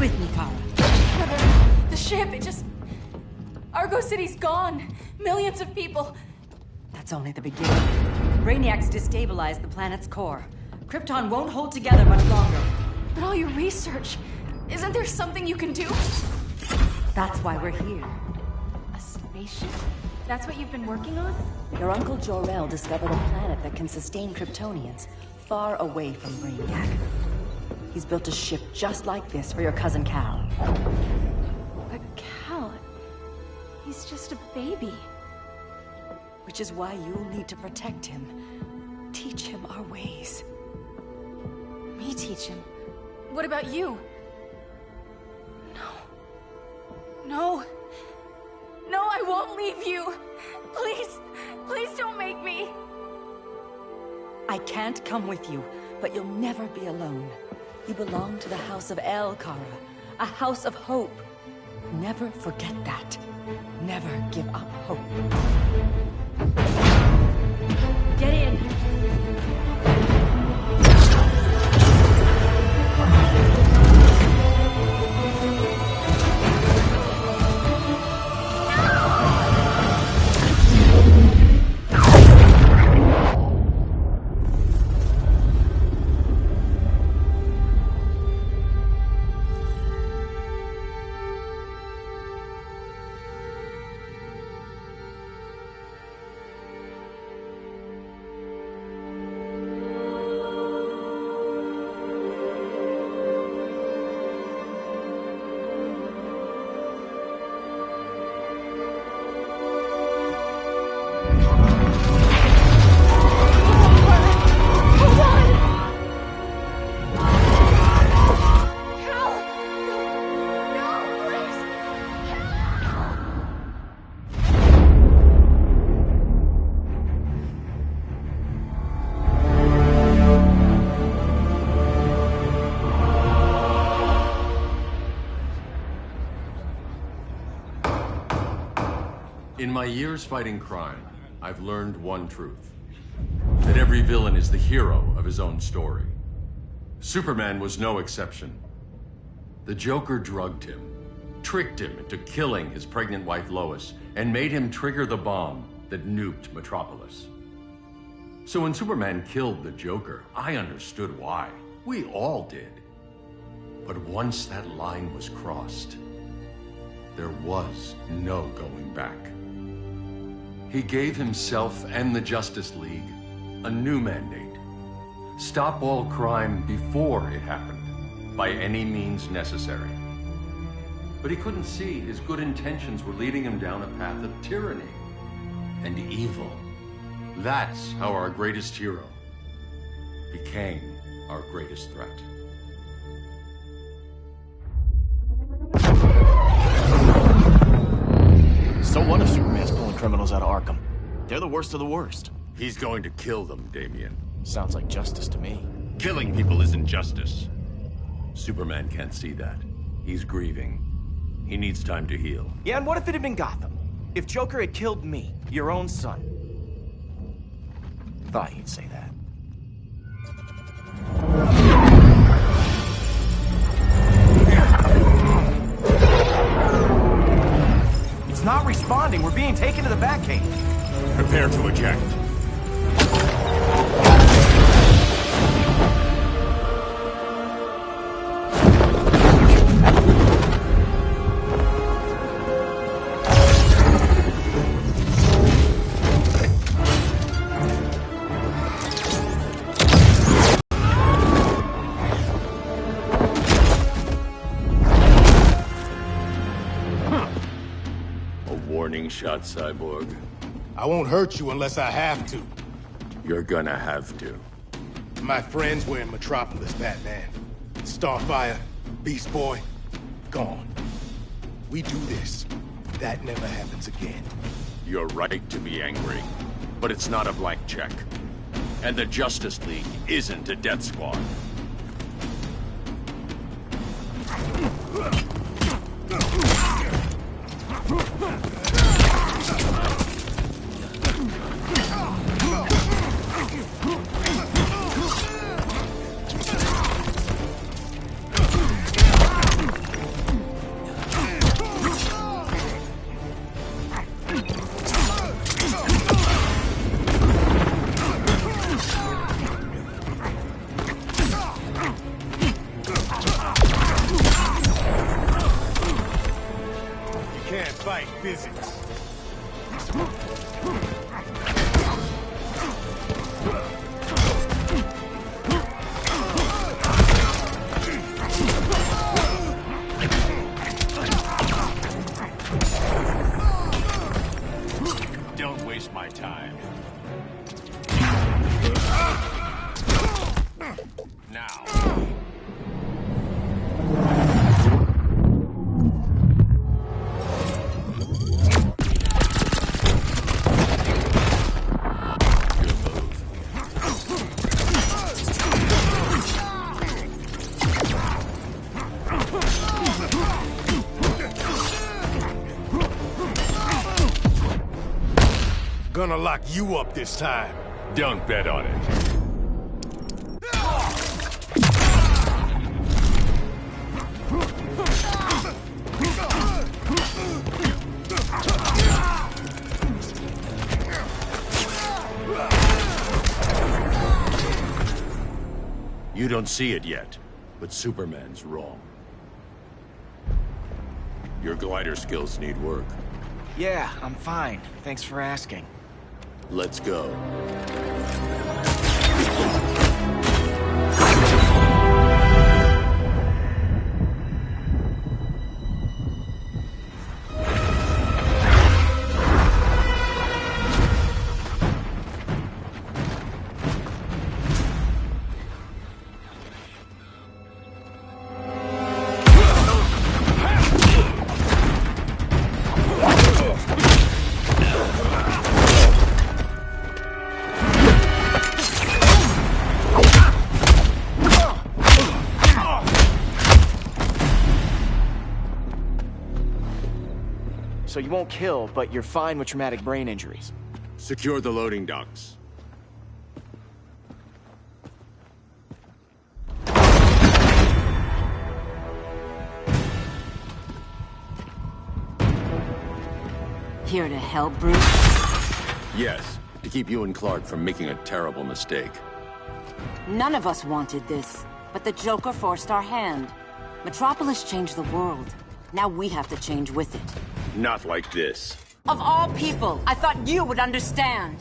with me, Kara. Mother, the ship, it just... Argo City's gone. Millions of people. That's only the beginning. Brainiacs destabilized the planet's core. Krypton won't hold together much longer. But all your research, isn't there something you can do? That's why we're here. A spaceship? That's what you've been working on? Your uncle Jor-El discovered a planet that can sustain Kryptonians, far away from Brainiac. He's built a ship just like this for your cousin Cal. But Cal... he's just a baby. Which is why you'll need to protect him. Teach him our ways. Me teach him? What about you? No, I won't leave you. Please, please don't make me. I can't come with you, but you'll never be alone. You belong to the House of El, Kara. A house of hope. Never forget that. Never give up hope. Get in. In my years fighting crime, I've learned one truth. That every villain is the hero of his own story. Superman was no exception. The Joker drugged him, tricked him into killing his pregnant wife Lois, and made him trigger the bomb that nuked Metropolis. So when Superman killed the Joker, I understood why. We all did. But once that line was crossed, there was no going back. He gave himself and the Justice League a new mandate. Stop all crime before it happened, by any means necessary. But he couldn't see his good intentions were leading him down a path of tyranny and evil. That's how our greatest hero became our greatest threat. So what if Superman's pulling criminals out of Arkham? They're the worst of the worst. He's going to kill them, Damian. Sounds like justice to me. Killing people isn't justice. Superman can't see that. He's grieving. He needs time to heal. Yeah, and what if it had been Gotham? If Joker had killed me, your own son? Thought you'd say that. It's not responding. We're being taken to the Batcave. Prepare to eject. Warning shot, Cyborg. I won't hurt you unless I have to. You're gonna have to. My friends were in Metropolis, Batman. Starfire, Beast Boy, gone. We do this. That never happens again. You're right to be angry, but it's not a blank check. And the Justice League isn't a death squad. my time. Now. Gonna lock you up this time. Don't bet on it. You don't see it yet, but Superman's wrong. Your glider skills need work. Yeah, I'm fine. Thanks for asking. Let's go. So you won't kill, but you're fine with traumatic brain injuries. Secure the loading docks. Here to help, Bruce? Yes, to keep you and Clark from making a terrible mistake. None of us wanted this, but the Joker forced our hand. Metropolis changed the world. Now we have to change with it. Not like this. Of all people, I thought you would understand.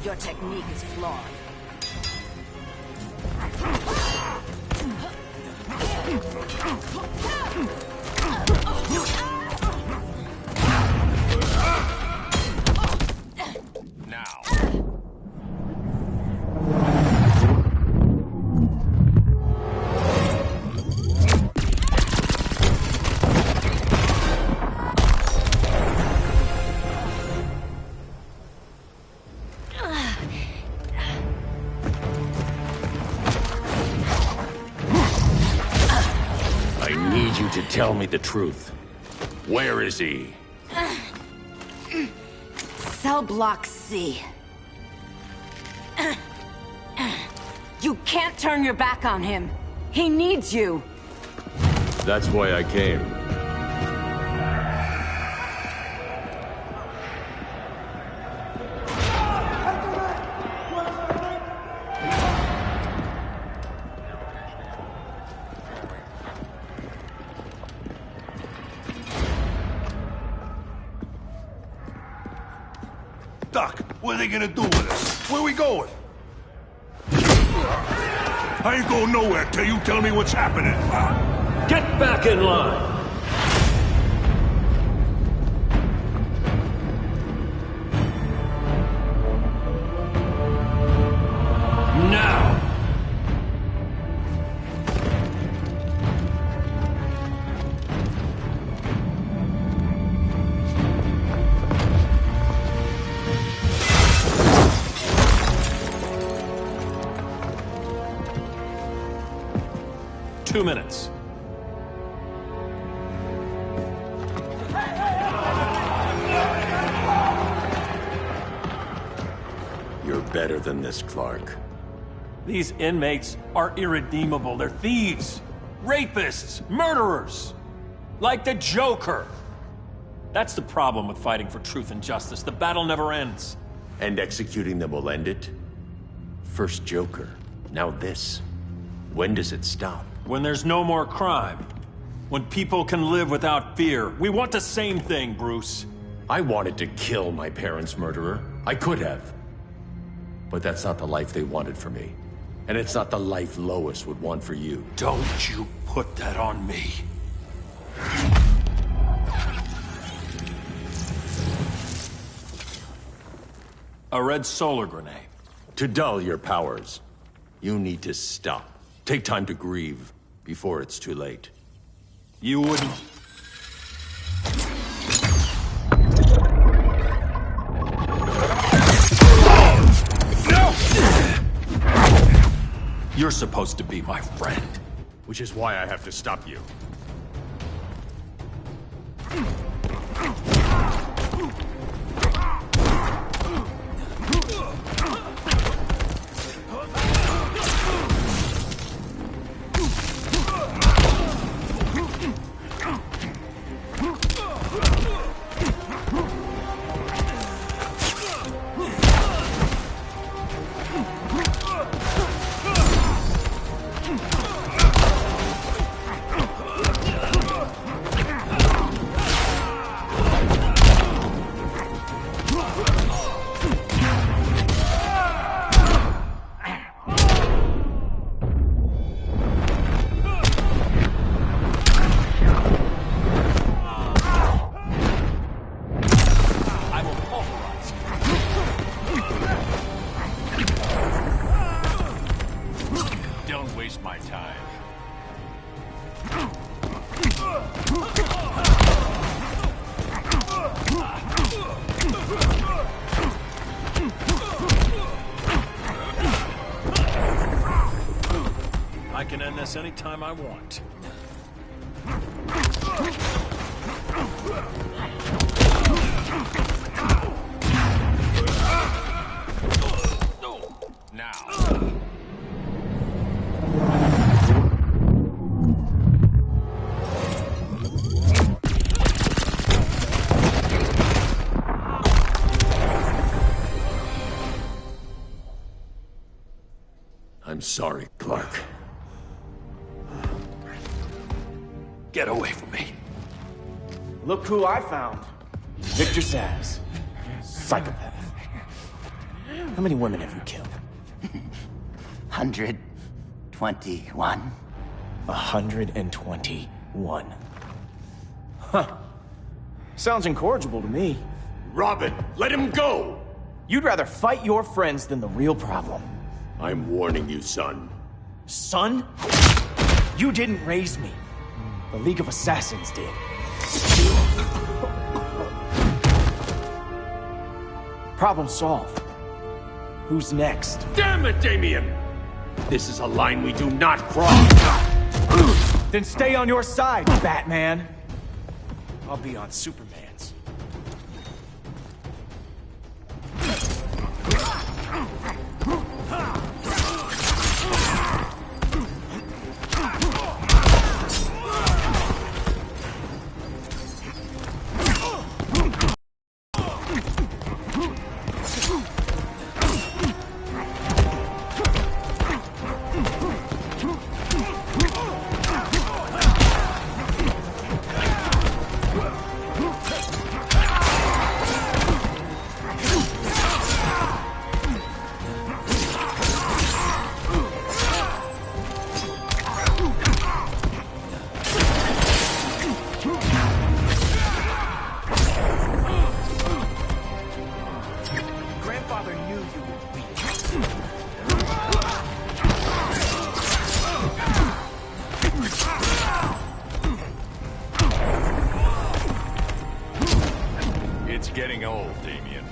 Your technique is flawed. To tell me the truth. Where is he? Cell block C. You can't turn your back on him. He needs you. That's why I came. Doc, what are they gonna do with us? Where we going? I ain't going nowhere till you tell me what's happening. Back in line. Now. Two minutes. You're better than this, Clark. These inmates are irredeemable. They're thieves, rapists, murderers. Like the Joker. That's the problem with fighting for truth and justice. The battle never ends. And executing them will end it? First Joker, now this. When does it stop? When there's no more crime. When people can live without fear. We want the same thing, Bruce. I wanted to kill my parents' murderer. I could have. But that's not the life they wanted for me. And it's not the life Lois would want for you. Don't you put that on me. A red solar grenade. To dull your powers, you need to stop. Take time to grieve before it's too late. You wouldn't... You're supposed to be my friend. Which is why I have to stop you. I can end this anytime I want. Now. I'm sorry, Clark. Get away from me. Look who I found. Victor Zsasz. Psychopath. How many women have you killed? 121. 121. Huh. Sounds incorrigible to me. Robin, let him go! You'd rather fight your friends than the real problem. I'm warning you, son. Son? You didn't raise me. The League of Assassins did. Problem solved. Who's next? Damn it, Damien! This is a line we do not cross! Then stay on your side, Batman. I'll be on Superman's. getting old, Damien.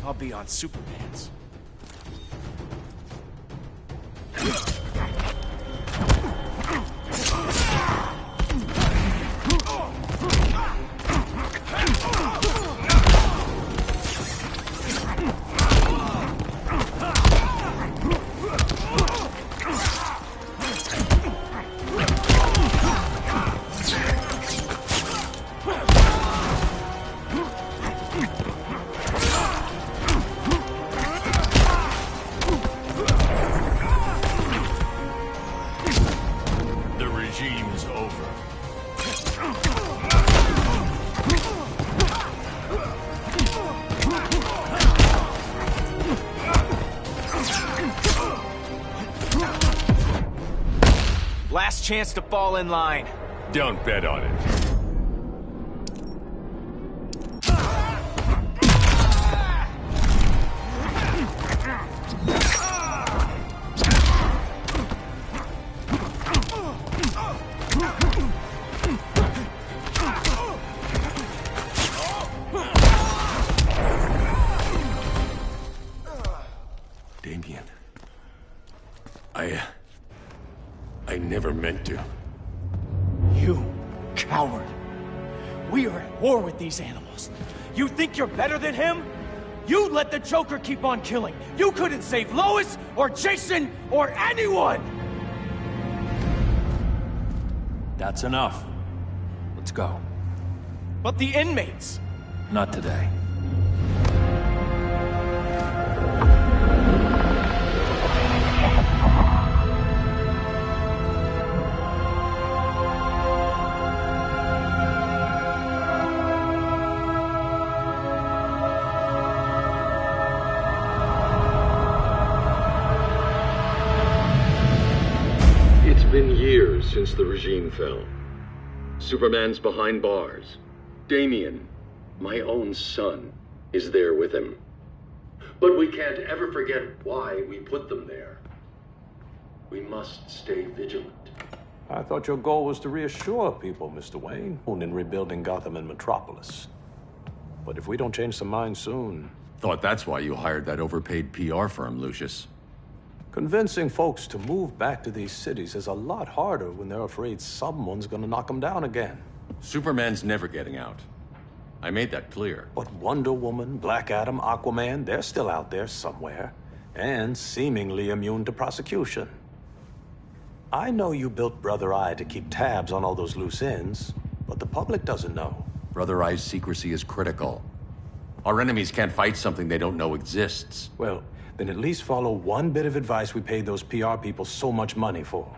I'll be on Superman's. Last chance to fall in line. Don't bet on it. Damien. I never meant to. You coward. We are at war with these animals. You think you're better than him? You let the Joker keep on killing. You couldn't save Lois, or Jason, or anyone! That's enough. Let's go. But the inmates! Not today. It's been years since the regime fell. Superman's behind bars. Damien, my own son, is there with him. But we can't ever forget why we put them there. We must stay vigilant. I thought your goal was to reassure people, Mr. Wayne, in rebuilding Gotham and Metropolis. But if we don't change some minds soon... Thought that's why you hired that overpaid PR firm, Lucius. Convincing folks to move back to these cities is a lot harder when they're afraid someone's gonna knock them down again. Superman's never getting out. I made that clear. But Wonder Woman, Black Adam, Aquaman, they're still out there somewhere. And seemingly immune to prosecution. I know you built Brother Eye to keep tabs on all those loose ends, but the public doesn't know. Brother Eye's secrecy is critical. Our enemies can't fight something they don't know exists. Well, then at least follow one bit of advice we paid those PR people so much money for.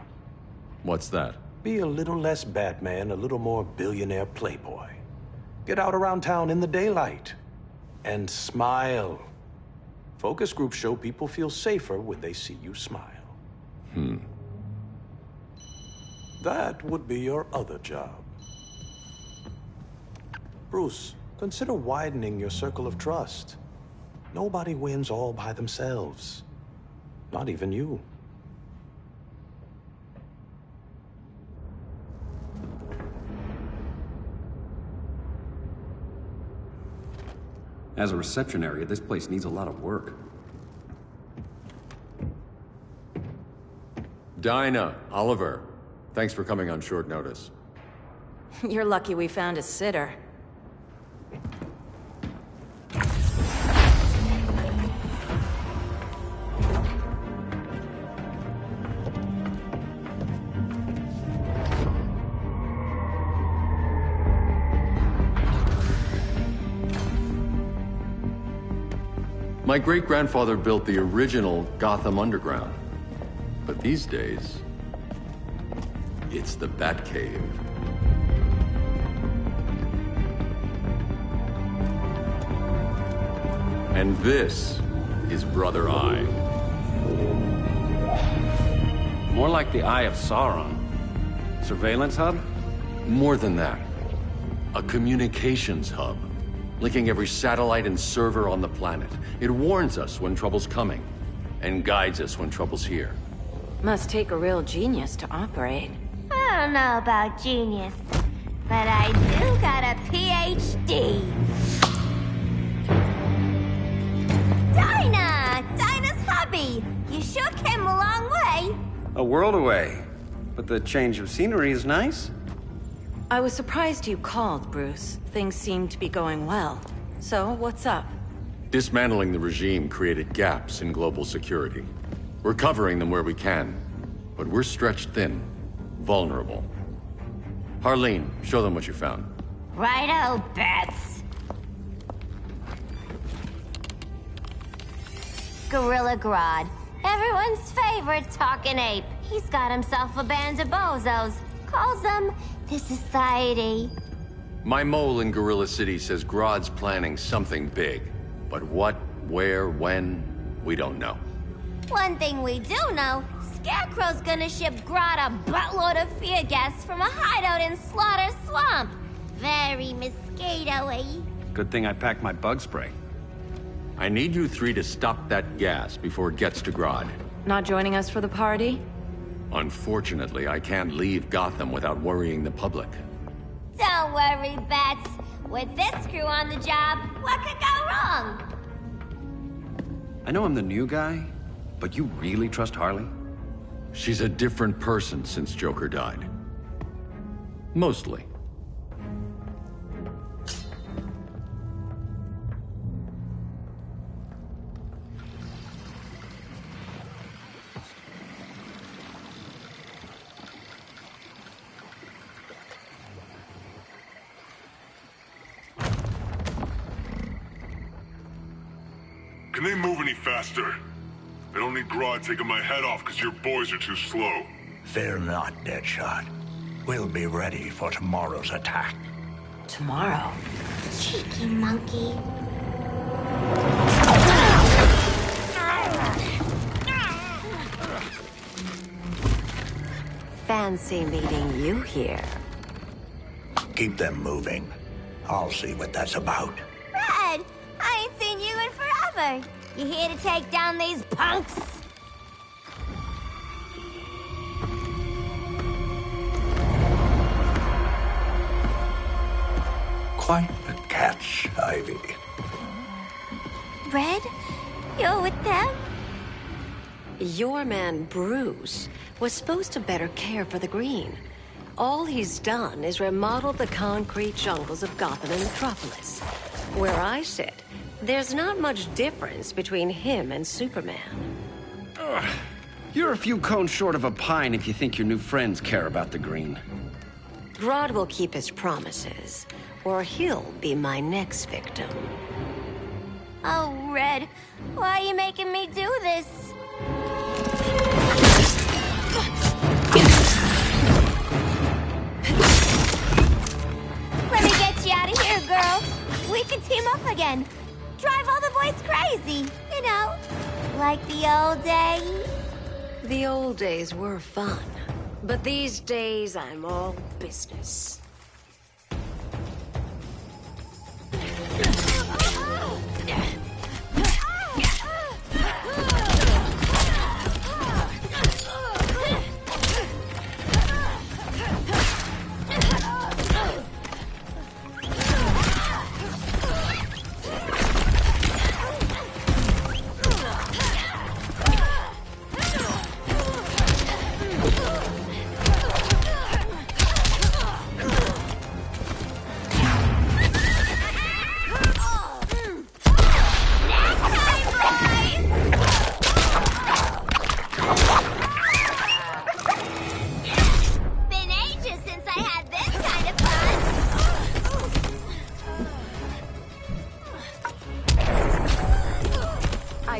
What's that? Be a little less Batman, a little more billionaire playboy. Get out around town in the daylight. And smile. Focus groups show people feel safer when they see you smile. That would be your other job. Bruce, consider widening your circle of trust. Nobody wins all by themselves. Not even you. As a reception area, this place needs a lot of work. Dinah, Oliver, thanks for coming on short notice. You're lucky we found a sitter. My great-grandfather built the original Gotham Underground. But these days, it's the Batcave. And this is Brother Eye. More like the Eye of Sauron. Surveillance hub? More than that. A communications hub, linking every satellite and server on the planet. It warns us when trouble's coming, and guides us when trouble's here. Must take a real genius to operate. I don't know about genius, but I do got a PhD. Dinah's hubby! You sure came a long way. A world away. But the change of scenery is nice. I was surprised you called, Bruce. Things seem to be going well. So, what's up? Dismantling the regime created gaps in global security. We're covering them where we can, but we're stretched thin, vulnerable. Harleen, show them what you found. Righto, Bats. Gorilla Grodd. Everyone's favorite talking ape. He's got himself a band of bozos. Calls them the Society. My mole in Gorilla City says Grodd's planning something big. But what, where, when, we don't know. One thing we do know, Scarecrow's gonna ship Grodd a buttload of fear gas from a hideout in Slaughter Swamp. Very mosquito-y. Good thing I packed my bug spray. I need you three to stop that gas before it gets to Grodd. Not joining us for the party? Unfortunately, I can't leave Gotham without worrying the public. Don't worry, Bats. With this crew on the job, what could go wrong? I know I'm the new guy, but you really trust Harley? She's a different person since Joker died. Mostly. Can they move any faster? I don't need Grodd taking my head off because your boys are too slow. Fear not, Deadshot. We'll be ready for tomorrow's attack. Tomorrow? Cheeky monkey. Fancy meeting you here. Keep them moving. I'll see what that's about. Red, I ain't seen you in forever. You here to take down these punks? Quite the catch, Ivy. Red, you're with them? Your man, Bruce, was supposed to better care for the green. All he's done is remodel the concrete jungles of Gotham and Metropolis. Where I sit, there's not much difference between him and Superman. You're a few cones short of a pine if you think your new friends care about the green. Grodd will keep his promises, or he'll be my next victim. Oh, Red, why are you making me do this? Let me get you out of here, girl. We can team up again. Drive all the boys crazy, you know, like the old days. The old days were fun, but these days I'm all business.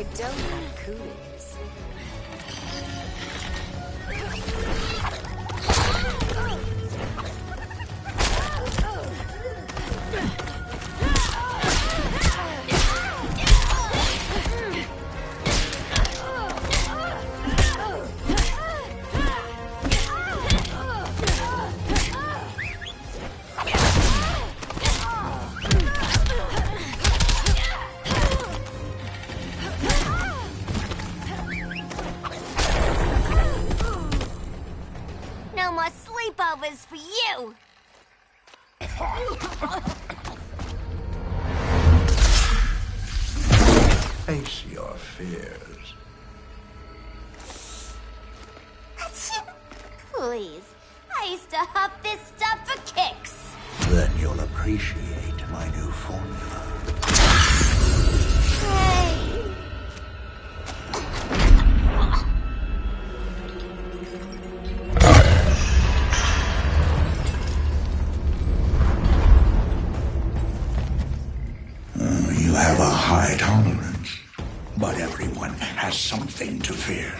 I don't have cooties. No more sleepovers for you! Face your fears. Please, I used to huff this stuff for kicks. Then you'll appreciate my new formula. Hey. You have a high tolerance, but everyone has something to fear.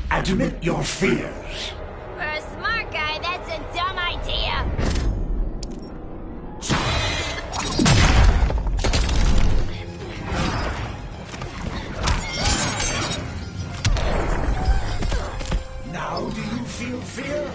Admit your fears. For a smart guy, that's a dumb idea. Now do you feel fear?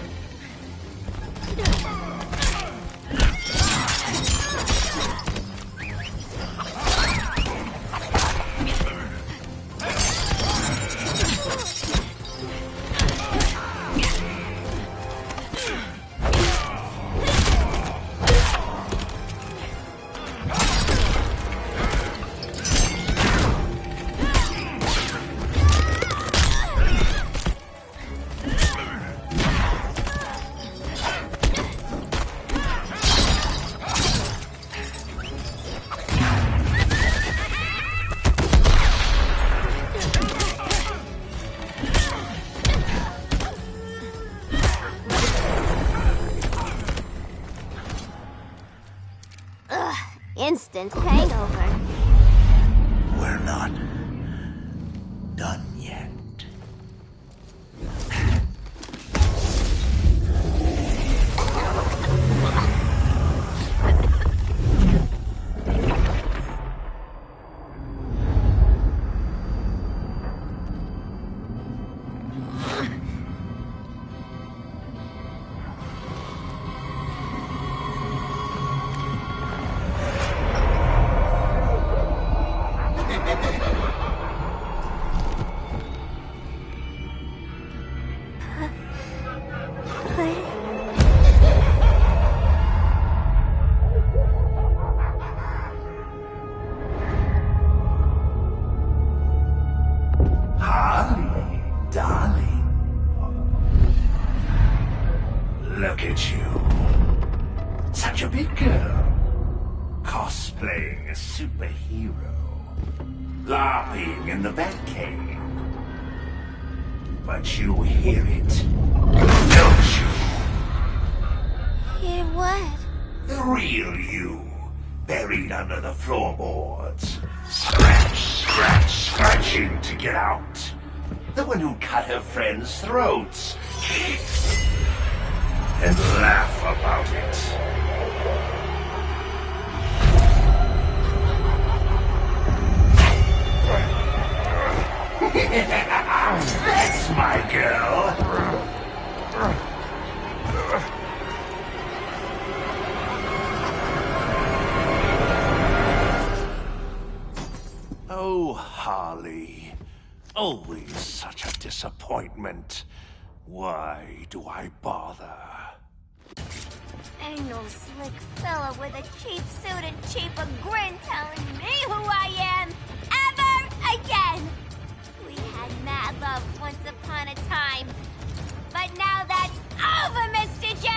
Instant hangover. We're not done yet. Look at you. Such a big girl. Cosplaying a superhero. LARPing in the Batcave. But you hear it, don't you? Hear what? The real you, buried under the floorboards. Scratching to get out. The one who cut her friends' throats. And laugh about it. Oh, Harley. Always such a disappointment. Why do I bother? Ain't no slick fella with a cheap suit and cheaper grin telling me who I am ever again. We had mad love once upon a time, but now that's over, Mr. J!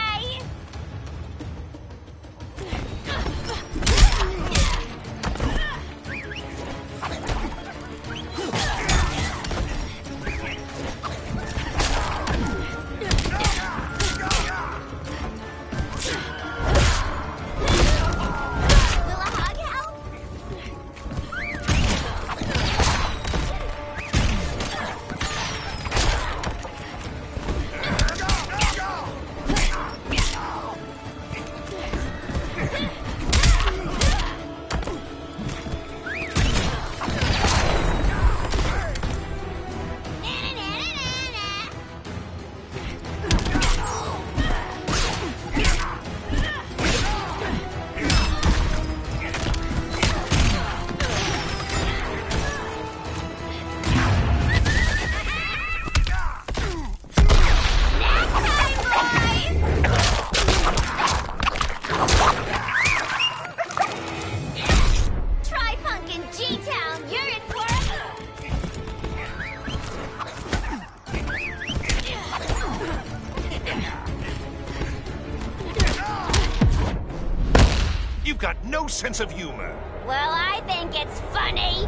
You've got no sense of humor. Well, I think it's funny.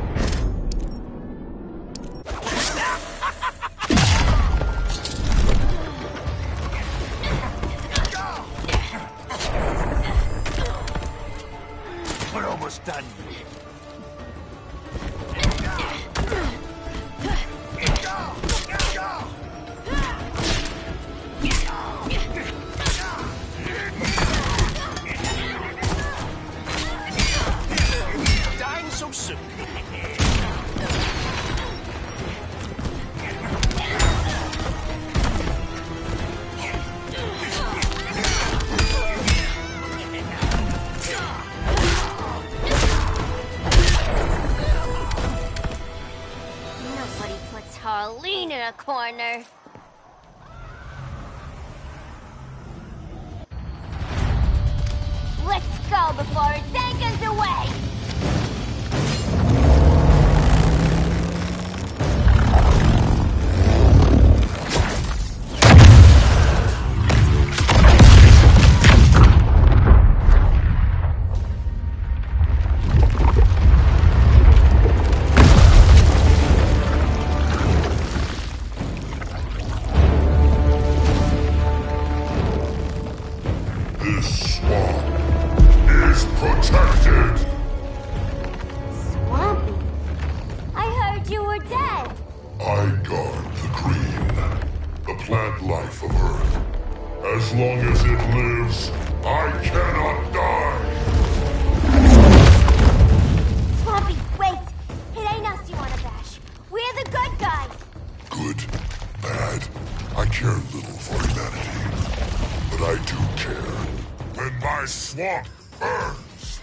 We're almost done. Dying so soon. Nobody puts Harleen in a corner. Let's go before it anchors away! This swamp is protected! Swampy? I heard you were dead. I guard the green, the plant life of Earth. As long as it lives, I cannot die! Swampy, wait! It ain't us you wanna bash. We're the good guys. Good, bad, I care little for humanity. But I do care when my swamp burns!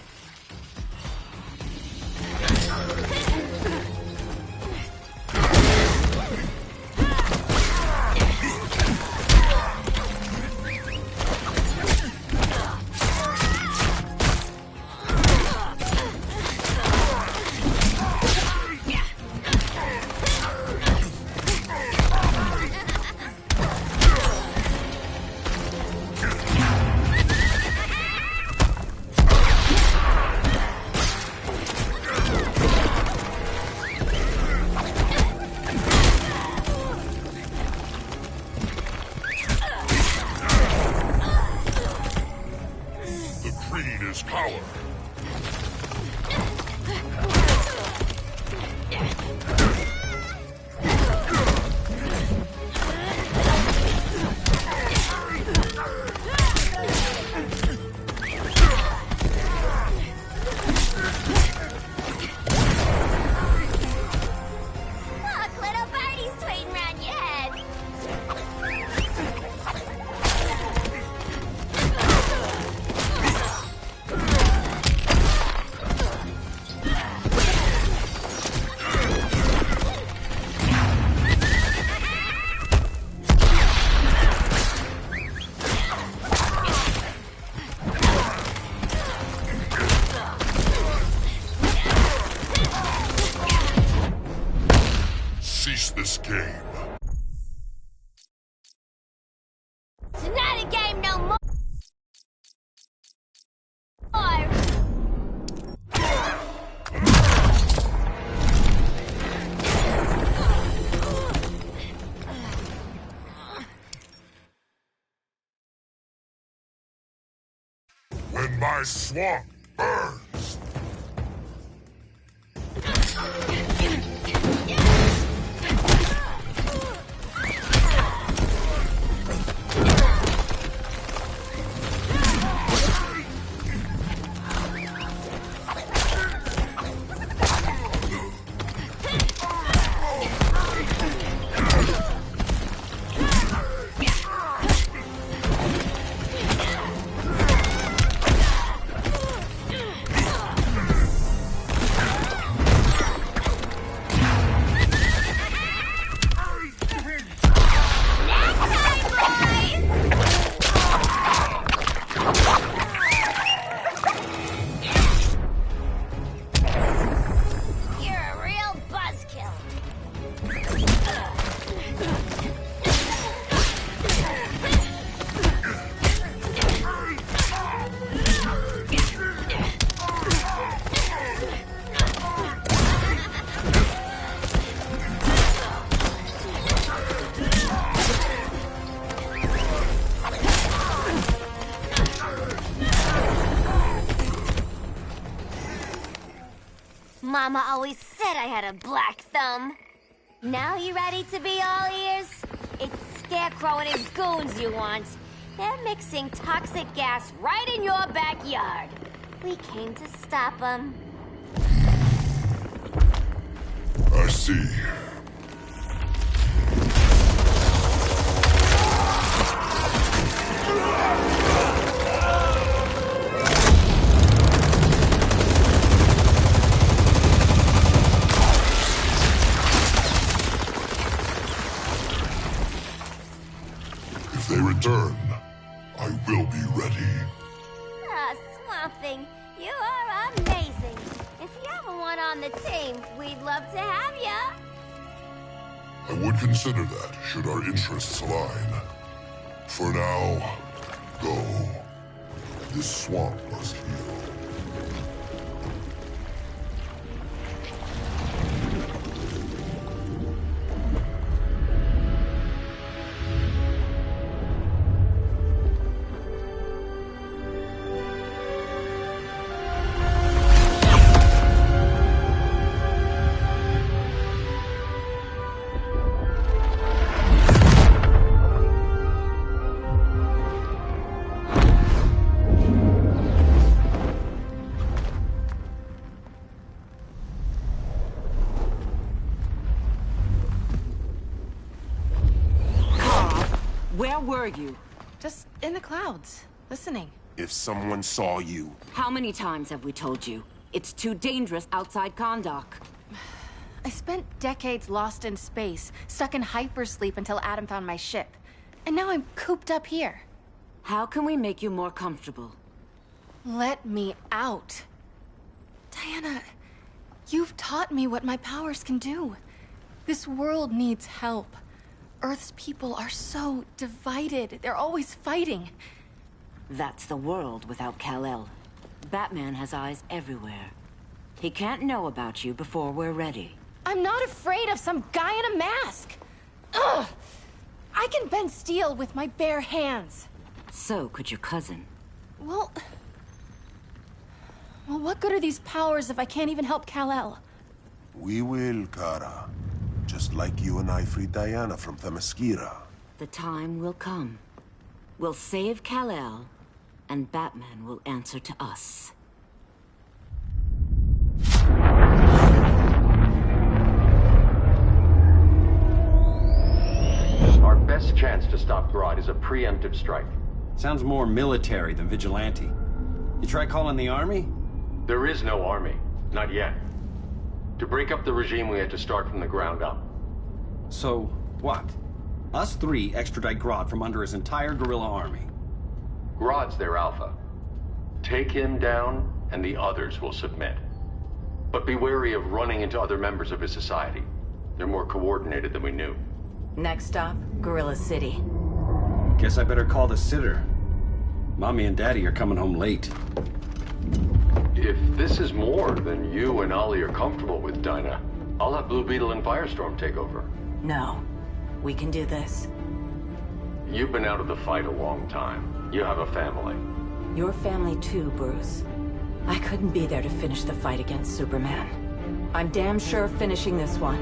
this game. It's not a game no more! When my swamp burns. Mama always said I had a black thumb. Now you ready to be all ears? It's Scarecrow and his goons you want. They're mixing toxic gas right in your backyard. We came to stop them. I see. If they return, I will be ready. Ah, Swamp Thing, you are amazing. If you ever want on the team, we'd love to have ya. I would consider that, should our interests align. For now, go. This swamp must heal. Where were you? Just in the clouds, listening. If someone saw you... How many times have we told you? It's too dangerous outside Kahndaq. I spent decades lost in space, stuck in hypersleep until Adam found my ship. And now I'm cooped up here. How can we make you more comfortable? Let me out. Diana, you've taught me what my powers can do. This world needs help. Earth's people are so divided. They're always fighting. That's the world without Kal-El. Batman has eyes everywhere. He can't know about you before we're ready. I'm not afraid of some guy in a mask. Ugh! I can bend steel with my bare hands. So could your cousin. Well, what good are these powers if I can't even help Kal-El? We will, Kara. Just like you and I freed Diana from Themyscira. The time will come. We'll save Kal-El, and Batman will answer to us. Our best chance to stop Grodd is a preemptive strike. Sounds more military than vigilante. You try calling the army? There is no army. Not yet. To break up the regime, we had to start from the ground up. So, what? Us three extradite Grodd from under his entire guerrilla army. Grodd's their alpha. Take him down, and the others will submit. But be wary of running into other members of his society. They're more coordinated than we knew. Next stop, Gorilla City. Guess I better call the sitter. Mommy and Daddy are coming home late. If this is more than you and Ollie are comfortable with, Dinah, I'll have Blue Beetle and Firestorm take over. No. We can do this. You've been out of the fight a long time. You have a family. Your family too, Bruce. I couldn't be there to finish the fight against Superman. I'm damn sure finishing this one.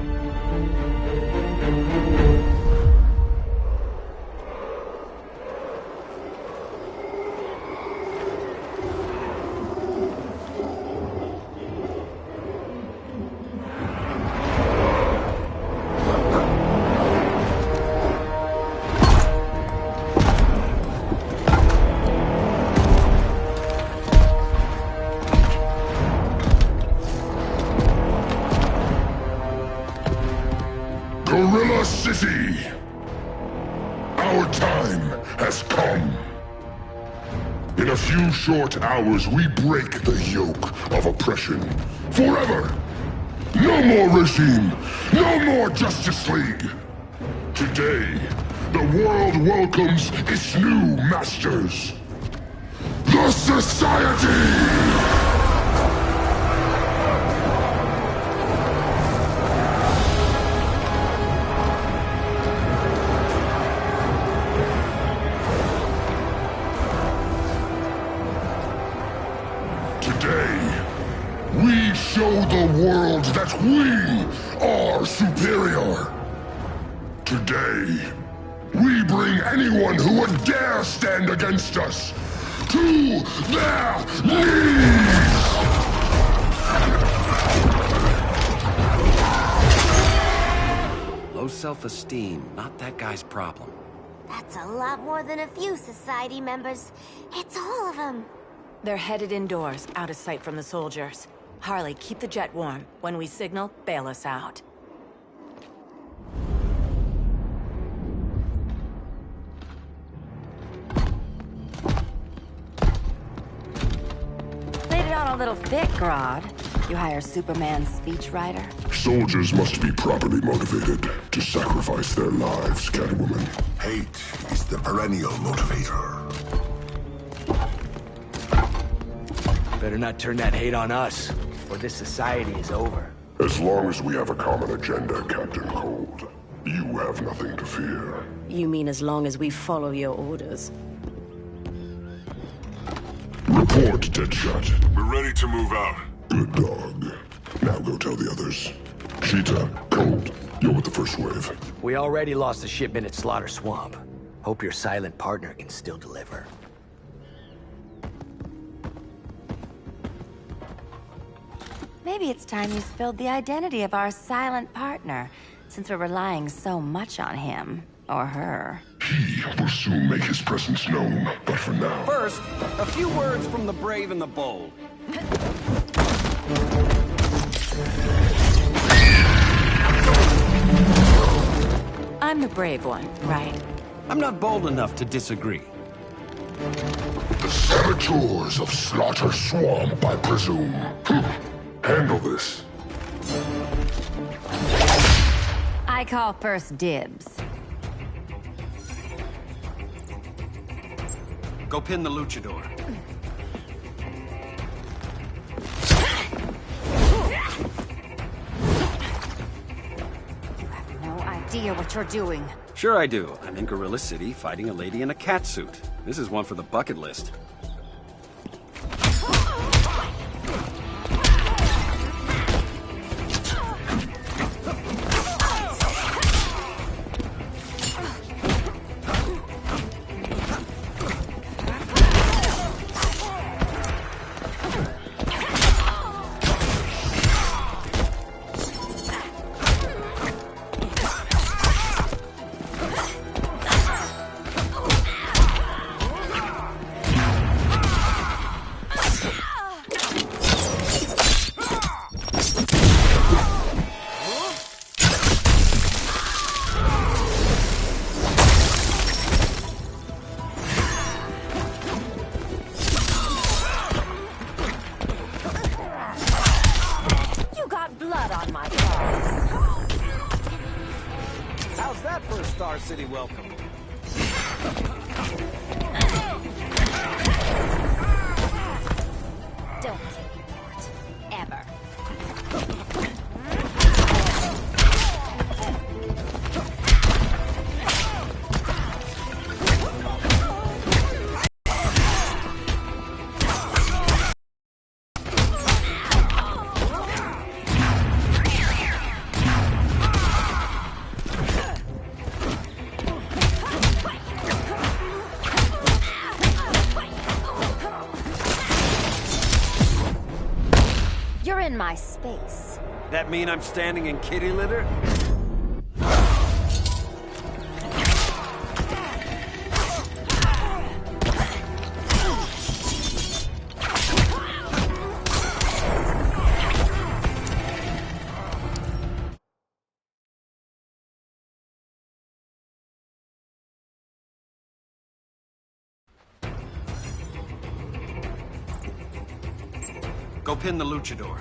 Gorilla City! Our time has come. In a few short hours, we break the yoke of oppression. Forever! No more regime! No more Justice League! Today, the world welcomes its new masters. The Society! We show the world that we are superior. Today, we bring anyone who would dare stand against us to their knees! Low self-esteem, not that guy's problem. That's a lot more than a few Society members. It's all of them. They're headed indoors, out of sight from the soldiers. Harley, keep the jet warm. When we signal, bail us out. Laid it on a little thick, Grodd. You hire Superman's speechwriter? Soldiers must be properly motivated to sacrifice their lives, Catwoman. Hate is the perennial motivator. Better not turn that hate on us, or this society is over. As long as we have a common agenda, Captain Cold, you have nothing to fear. You mean as long as we follow your orders? Report, Deadshot. We're ready to move out. Good dog. Now go tell the others. Cheetah, Cold, you're with the first wave. We already lost a shipment at Slaughter Swamp. Hope your silent partner can still deliver. Maybe it's time you spilled the identity of our silent partner, since we're relying so much on him. Or her. He will soon make his presence known, but for now... First, a few words from the brave and the bold. I'm the brave one, right? I'm not bold enough to disagree. The saboteurs of Slaughter Swamp, I presume. Handle this. I call first dibs. Go pin the luchador. You have no idea what you're doing. Sure I do. I'm in Gorilla City fighting a lady in a cat suit. This is one for the bucket list. How's that for a Star City welcome? Don't kill me, Mort. Ever. You're in my space. That mean I'm standing in kitty litter? Go pin the luchador.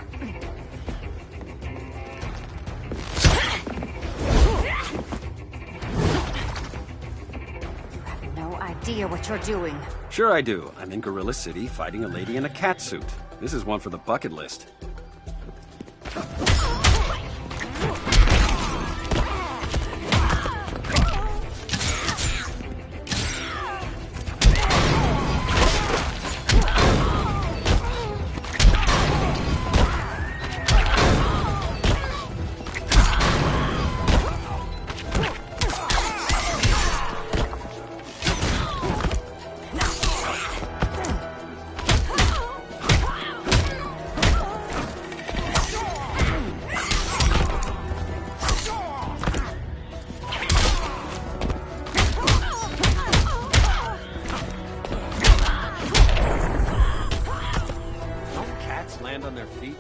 No idea what you're doing. Sure I do. I'm in Gorilla City fighting a lady in a cat suit. This is one for the bucket list. Land on their feet.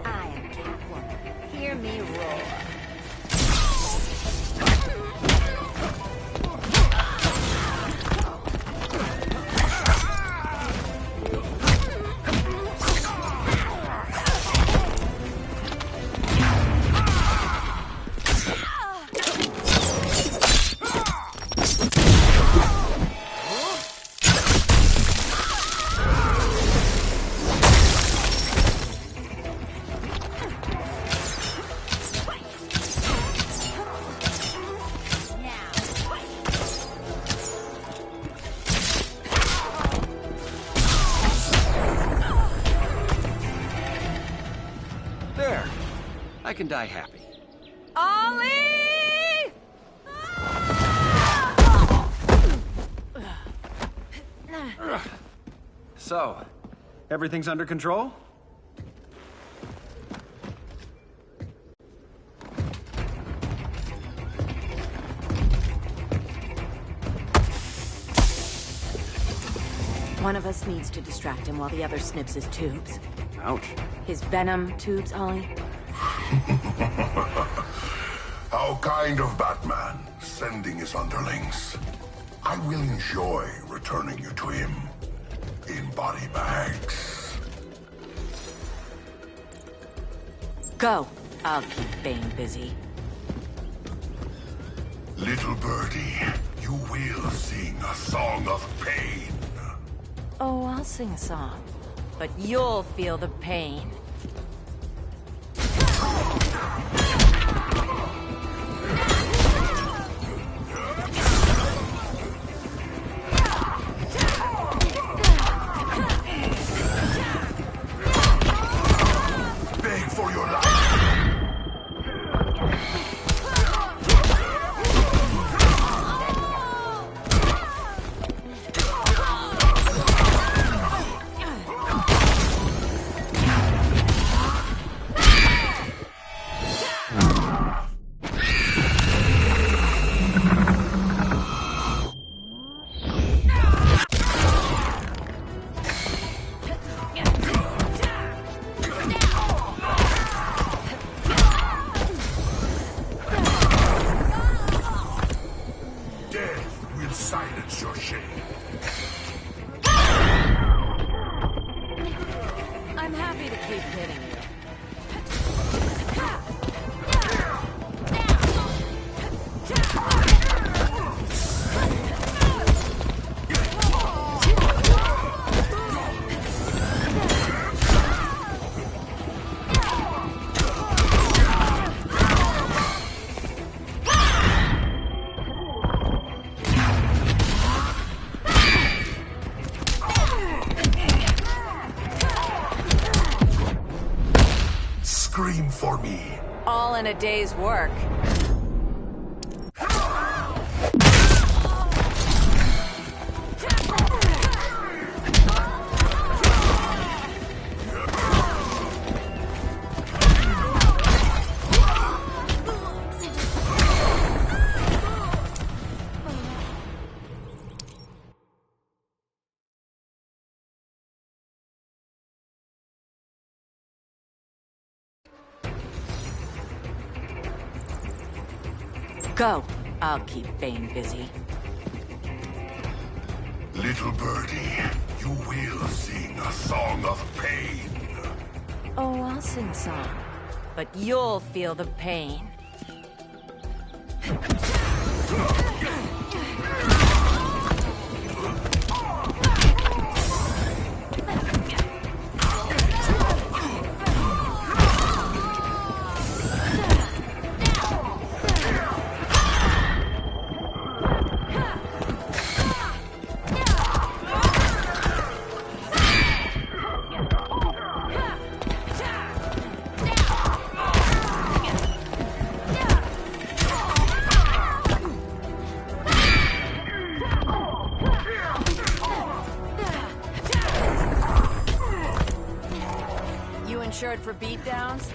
I am Catwoman. Hear me roar. There. I can die happy. Ollie! So, everything's under control? One of us needs to distract him while the other snips his tubes. Ouch. His venom tubes, Ollie? How kind of Batman, sending his underlings. I will enjoy returning you to him in body bags. Go. I'll keep Bane busy. Little birdie, you will sing a song of pain. Oh, I'll sing a song. But you'll feel the pain. Beg for your life. Death will silence your shame. than a day's work. Go. I'll keep Bane busy. Little birdie, you will sing a song of pain. Oh, I'll sing song. But you'll feel the pain. Insured for beatdowns?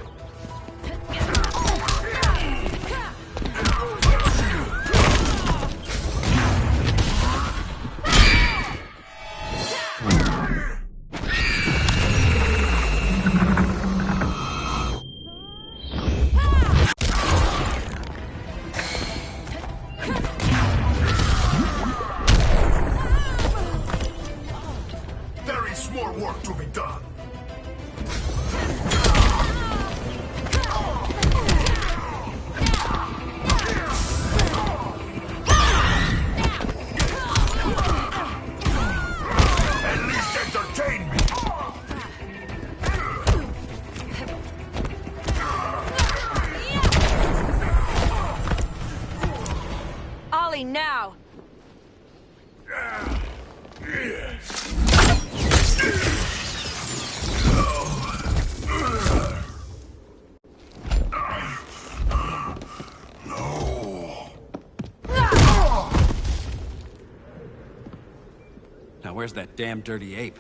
There is more work to be done. Ollie, now! Now where's that damn dirty ape?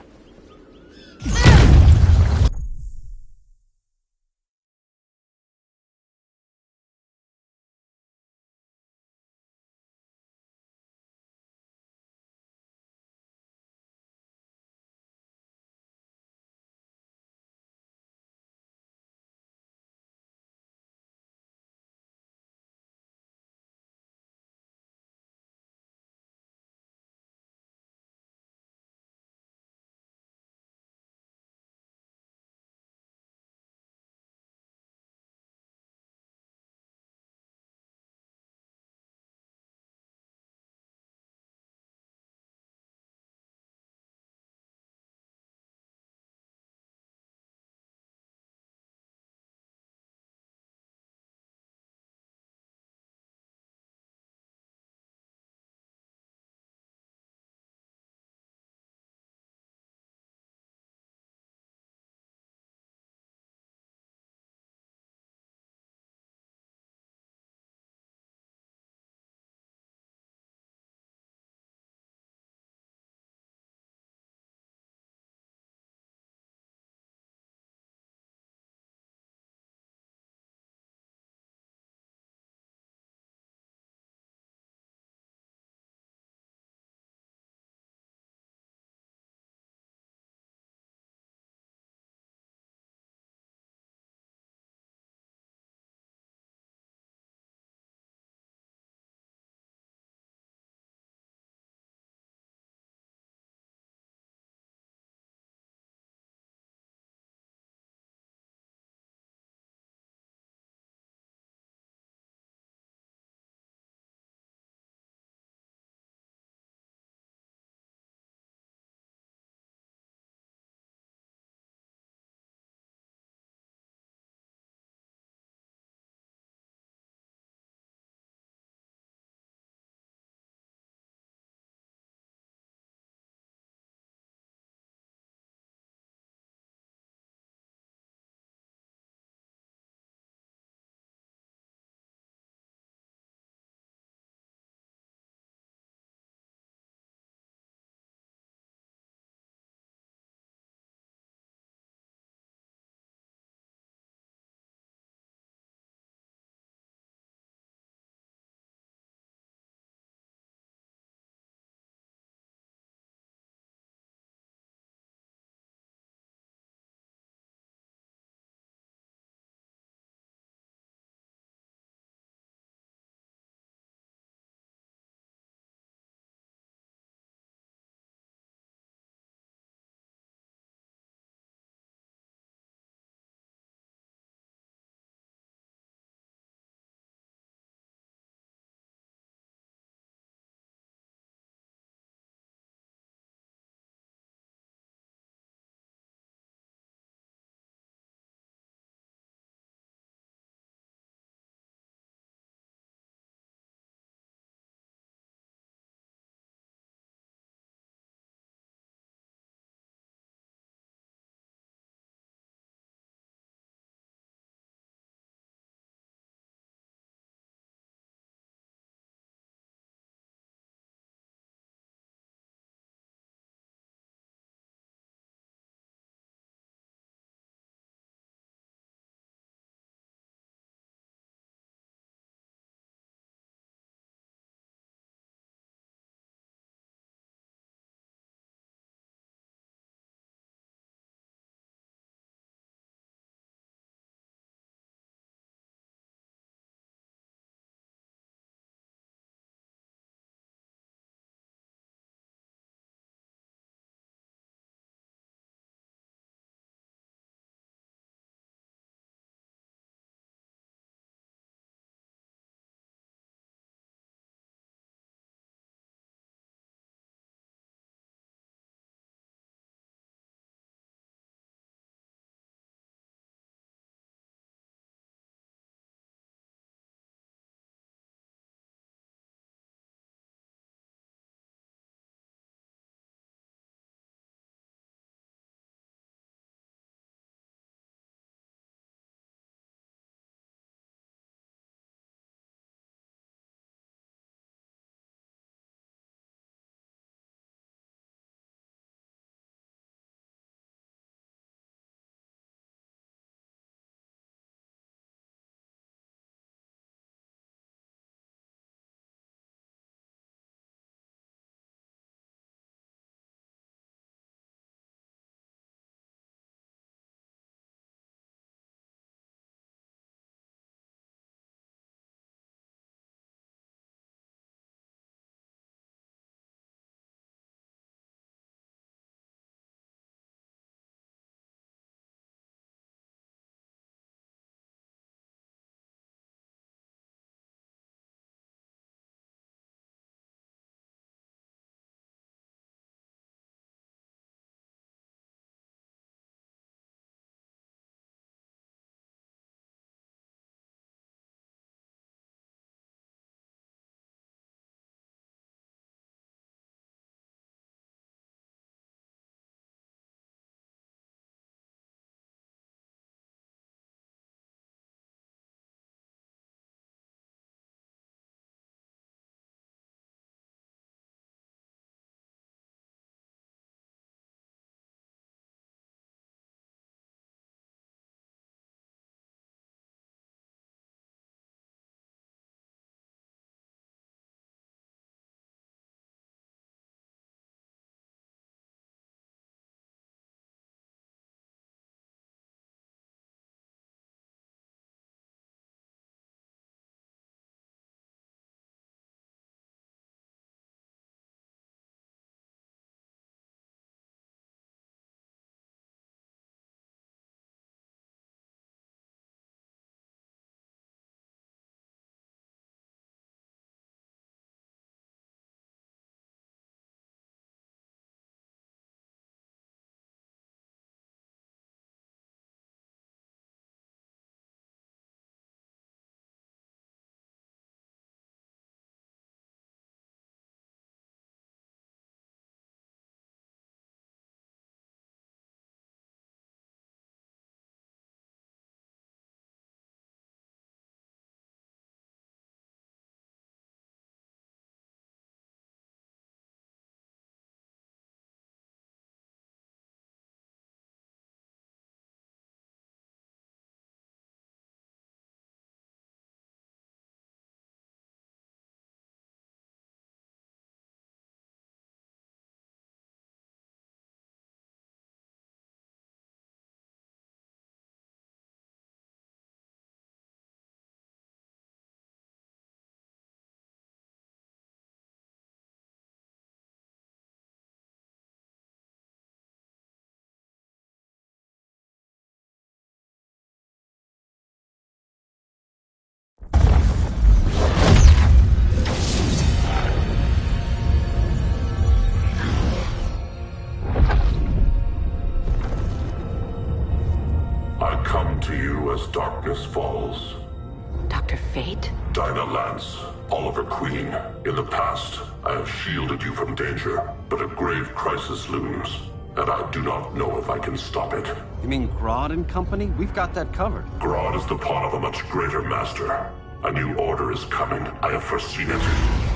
In the past, I have shielded you from danger, but a grave crisis looms, and I do not know if I can stop it. You mean Grodd and company? We've got that covered. Grodd is the pawn of a much greater master. A new order is coming. I have foreseen it.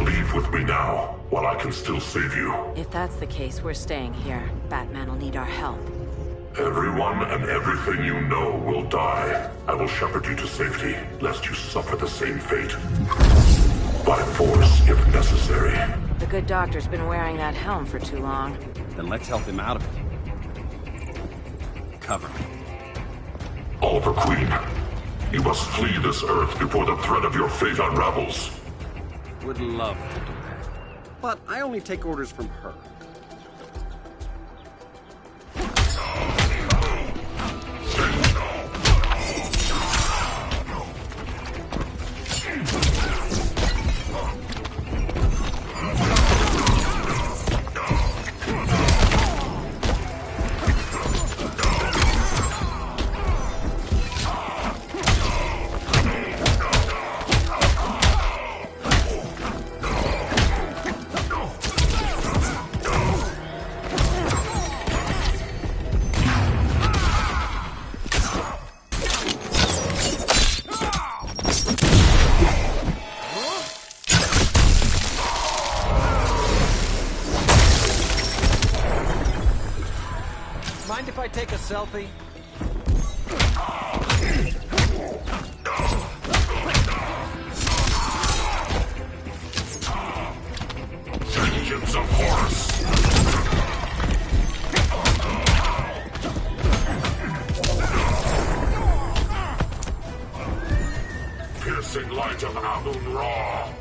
Leave with me now, while I can still save you. If that's the case, we're staying here. Batman will need our help. Everyone and everything you know will die. I will shepherd you to safety, lest you suffer the same fate. By force, if necessary. The good doctor's been wearing that helm for too long. Then let's help him out of it. Cover me. Oliver Queen, you must flee this Earth before the threat of your fate unravels. Would love to do that. But I only take orders from her. Mind if I take a selfie? Vengeance of Horus! Piercing light of Amun-Ra!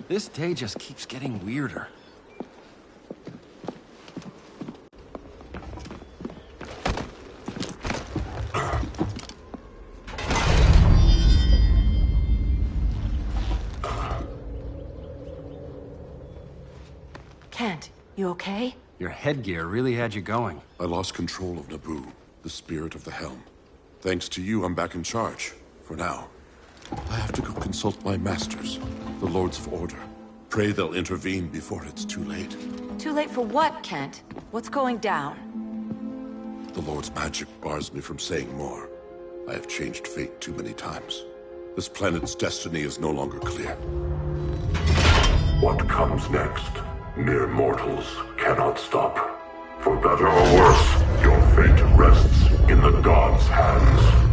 This day just keeps getting weirder. Kent, you okay? Your headgear really had you going. I lost control of Naboo, the spirit of the helm. Thanks to you, I'm back in charge. For now. I have to go consult my masters, the Lords of Order. Pray they'll intervene before it's too late. Too late for what, Kent? What's going down? The Lord's magic bars me from saying more. I have changed fate too many times. This planet's destiny is no longer clear. What comes next, mere mortals cannot stop. For better or worse, your fate rests in the gods' hands.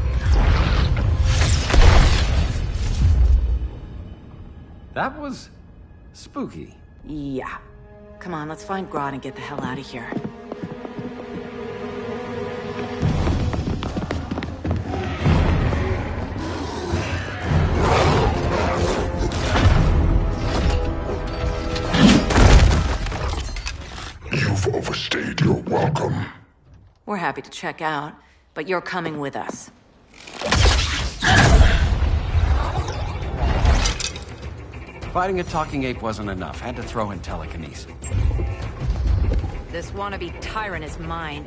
That was spooky. Yeah. Come on, let's find Grodd and get the hell out of here. You've overstayed your welcome. We're happy to check out, but you're coming with us. Fighting a talking ape wasn't enough. Had to throw in telekinesis. This wannabe tyrant is mine.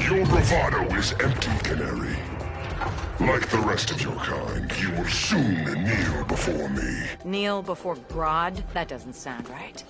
Your bravado is empty, Canary. Like the rest of your kind, you will soon kneel before me. Kneel before Grodd? That doesn't sound right.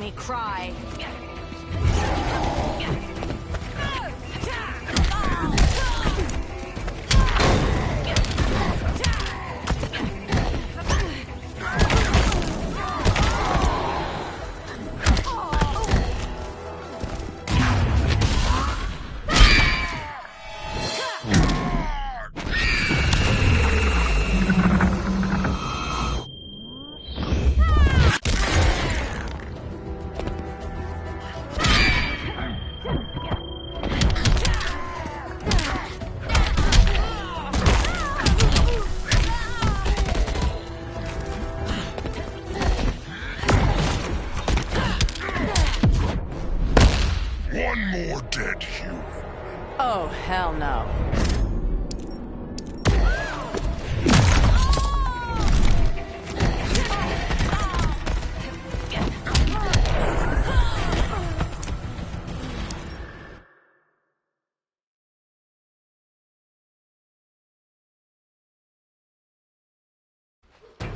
me cry. One more dead human. Oh, hell no.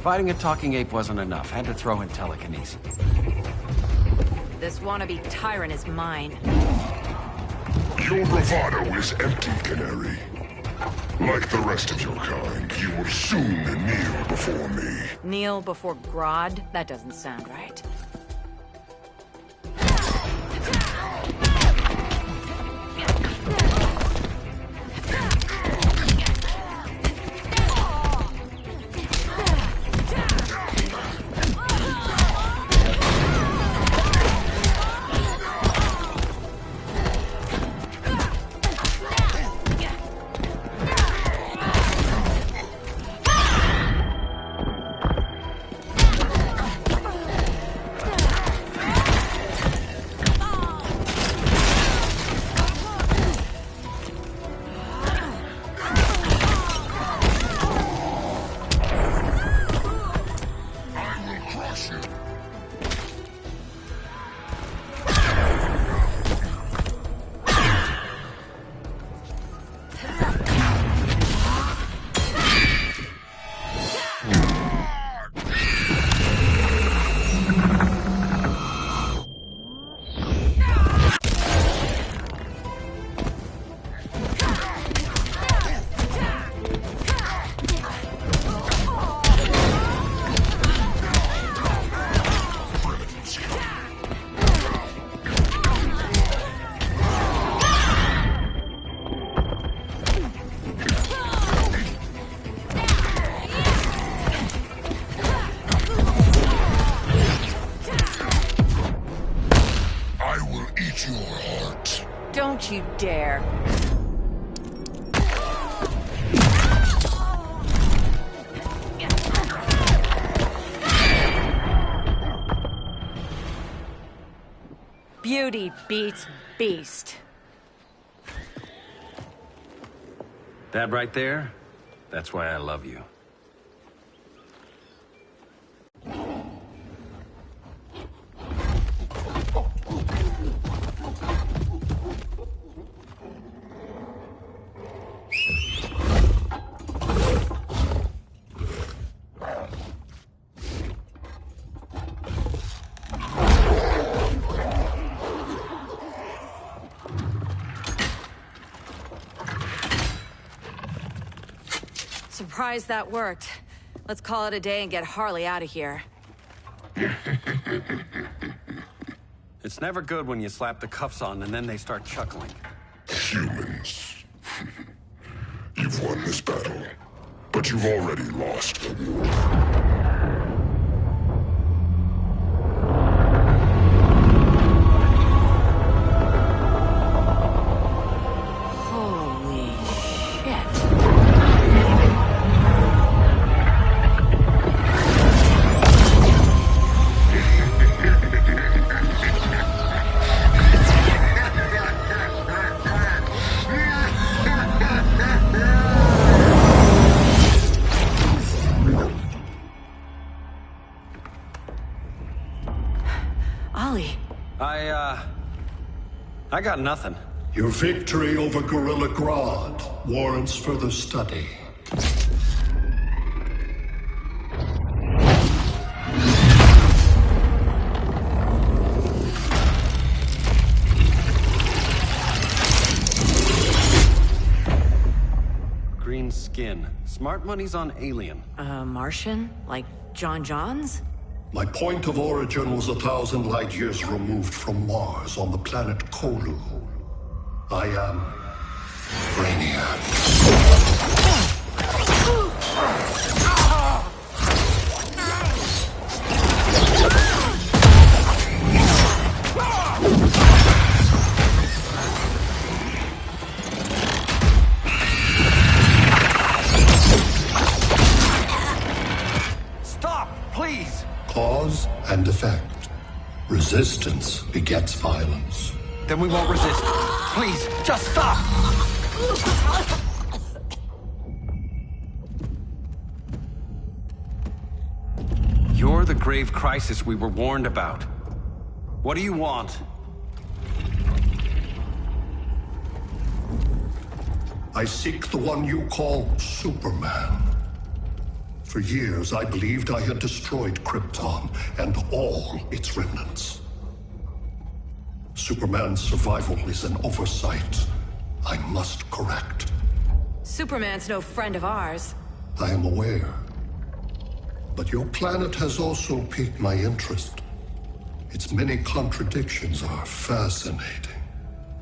Fighting a talking ape wasn't enough. Had to throw in telekinesis. This wannabe tyrant is mine. Your bravado is empty, Canary. Like the rest of your kind, you will soon kneel before me. Kneel before Grodd? That doesn't sound right. Don't you dare. Beauty beats beast. That right there, that's why I love you. Surprised that worked. Let's call it a day and get Harley out of here. It's never good when you slap the cuffs on and then they start chuckling. Humans. You've won this battle, but you've already lost the war. I got nothing. Your victory over Gorilla Grodd warrants further study. Smart money's on alien. Martian? Like John Johns? My point of origin was 1,000 light years removed from Mars on the planet Kolu. I am Brainiac. Stop, please! Cause and effect. Resistance begets violence. Then we won't resist. Please, just stop! You're the grave crisis we were warned about. What do you want? I seek the one you call Superman. For years, I believed I had destroyed Krypton and all its remnants. Superman's survival is an oversight I must correct. Superman's no friend of ours. I am aware. But your planet has also piqued my interest. Its many contradictions are fascinating.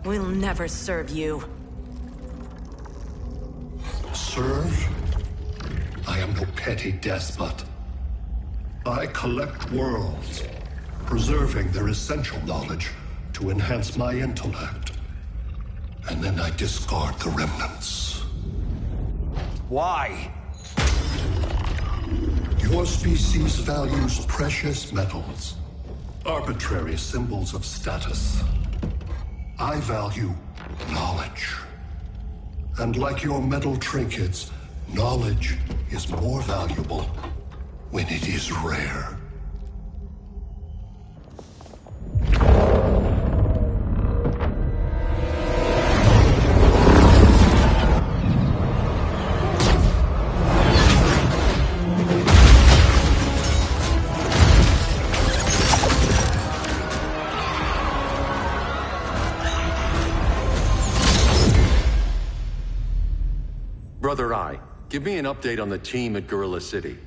We'll never serve you. Serve? I am no petty despot. I collect worlds, preserving their essential knowledge to enhance my intellect. And then I discard the remnants. Why? Your species values precious metals, arbitrary symbols of status. I value knowledge. And like your metal trinkets, knowledge is more valuable when it is rare. Brother Eye, give me an update on the team at Gorilla City.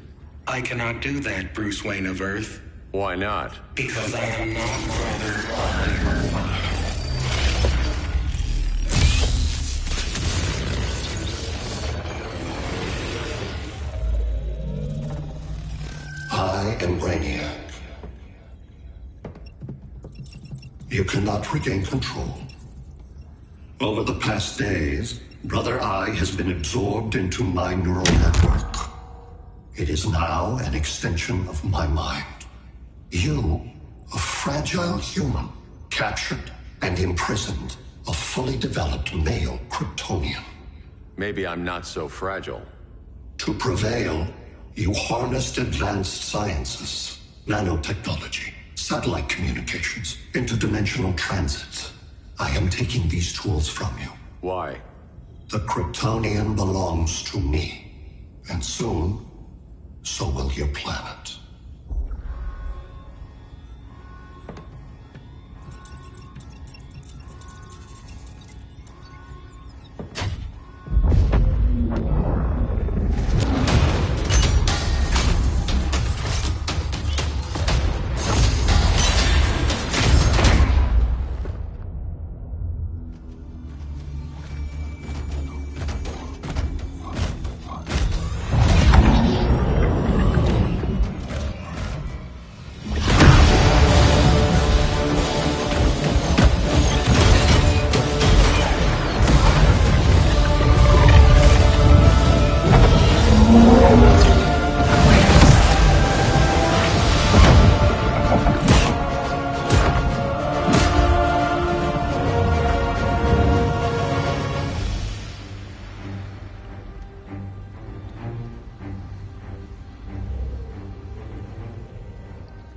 I cannot do that, Bruce Wayne of Earth. Why not? Because I am not Brother Eye. I am Brainiac. You cannot regain control. Over the past days, Brother Eye has been absorbed into my neural network. It is now an extension of my mind. You, a fragile human, captured and imprisoned a fully developed male Kryptonian. Maybe I'm not so fragile. To prevail, you harnessed advanced sciences, nanotechnology, satellite communications, interdimensional transit. I am taking these tools from you. Why? The Kryptonian belongs to me. And soon, so will your planet.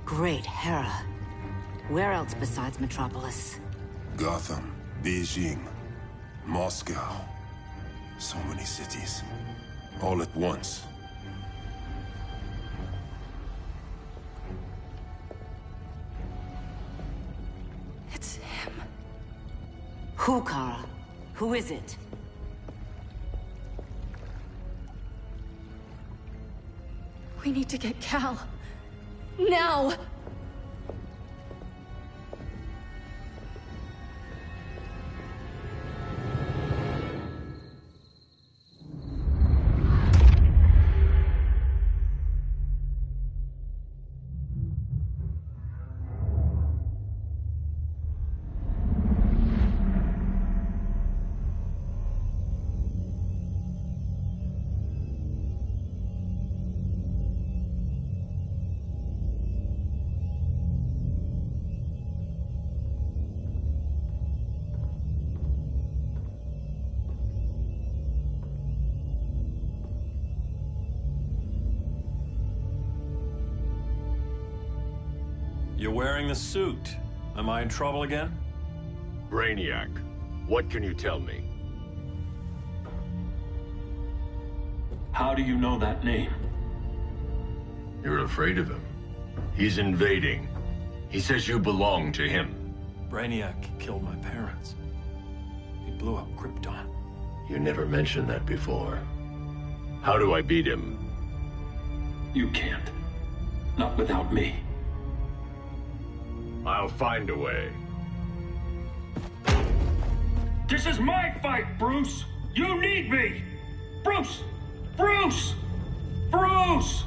Great Hera. Where else besides Metropolis? Gotham, Beijing, Moscow. So many cities. All at once. It's him. Who, Kara? Who is it? We need to get Cal. Now! You're wearing the suit. Am I in trouble again? Brainiac, what can you tell me? How do you know that name? You're afraid of him. He's invading. He says you belong to him. Brainiac killed my parents. He blew up Krypton. You never mentioned that before. How do I beat him? You can't. Not without me. I'll find a way. This is my fight, Bruce! You need me! Bruce! Bruce! Bruce!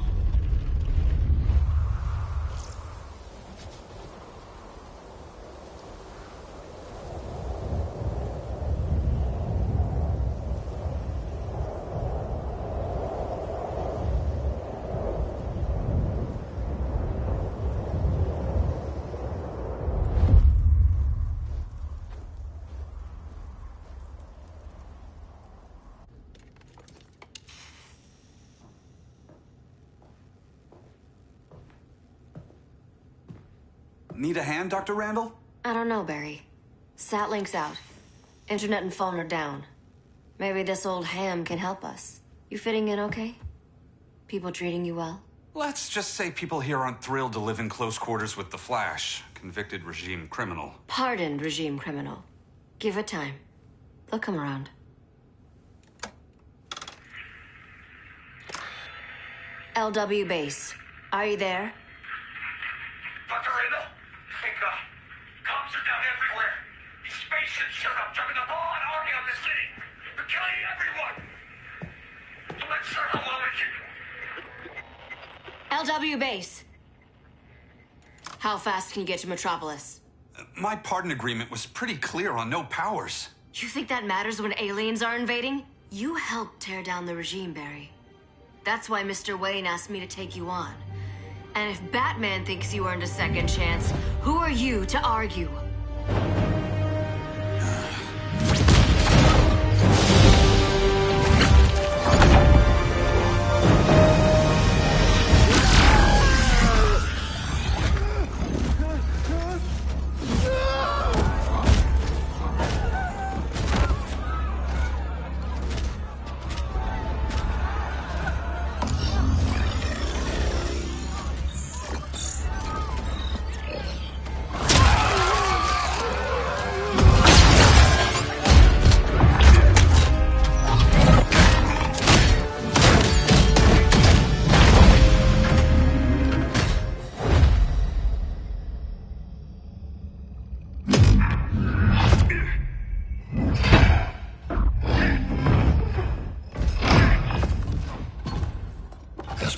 Need a hand, Dr. Randall? I don't know, Barry. Satlink's out. Internet and phone are down. Maybe this old ham can help us. You fitting in okay? People treating you well? Let's just say people here aren't thrilled to live in close quarters with the Flash, convicted regime criminal. Pardoned regime criminal. Give it time. They'll come around. LW base. Are you there? Dr. Randall? Cops are down everywhere. These spaceships showed up, jumping the ball and army on this city. They're killing everyone. I'm not sure how well we can... LW base. How fast can you get to Metropolis? My pardon agreement was pretty clear on no powers. You think that matters when aliens are invading? You helped tear down the regime, Barry. That's why Mr. Wayne asked me to take you on. And if Batman thinks you earned a second chance, who are you to argue?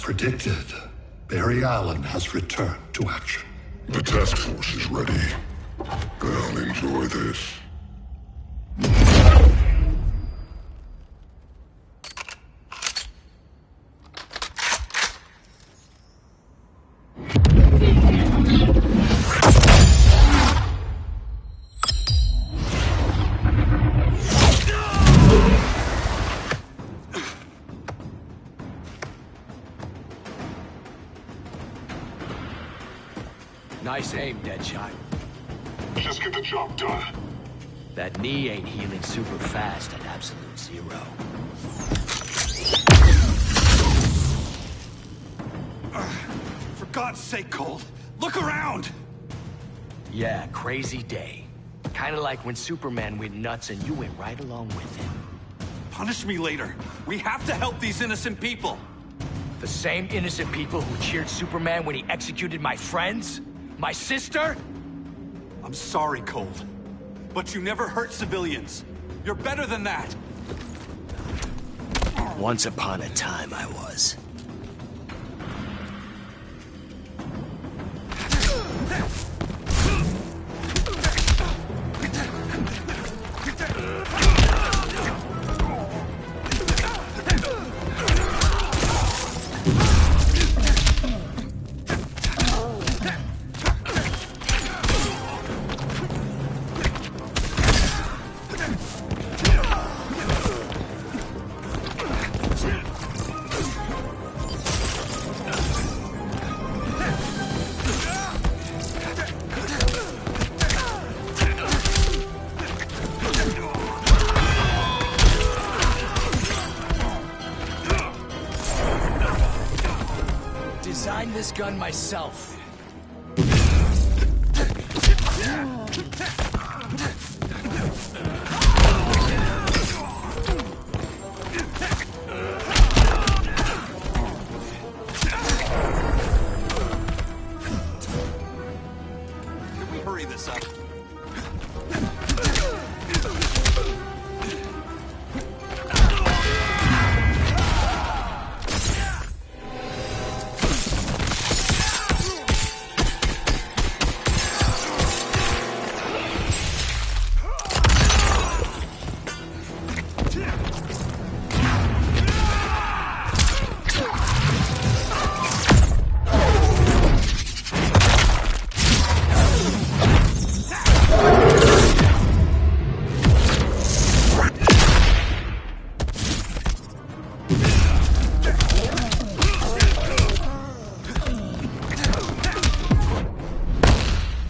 Predicted, Barry Allen has returned to action. The task force is ready. I'll enjoy this. Nice aim, Deadshot. Just get the job done. That knee ain't healing super fast at absolute zero. For God's sake, Cole, look around! Yeah, crazy day. Kinda like when Superman went nuts and you went right along with him. Punish me later. We have to help these innocent people. The same innocent people who cheered Superman when he executed my friends? My sister? I'm sorry, Cold. But you never hurt civilians. You're better than that. Once upon a time, I was. Designed this gun myself. Can we hurry this up?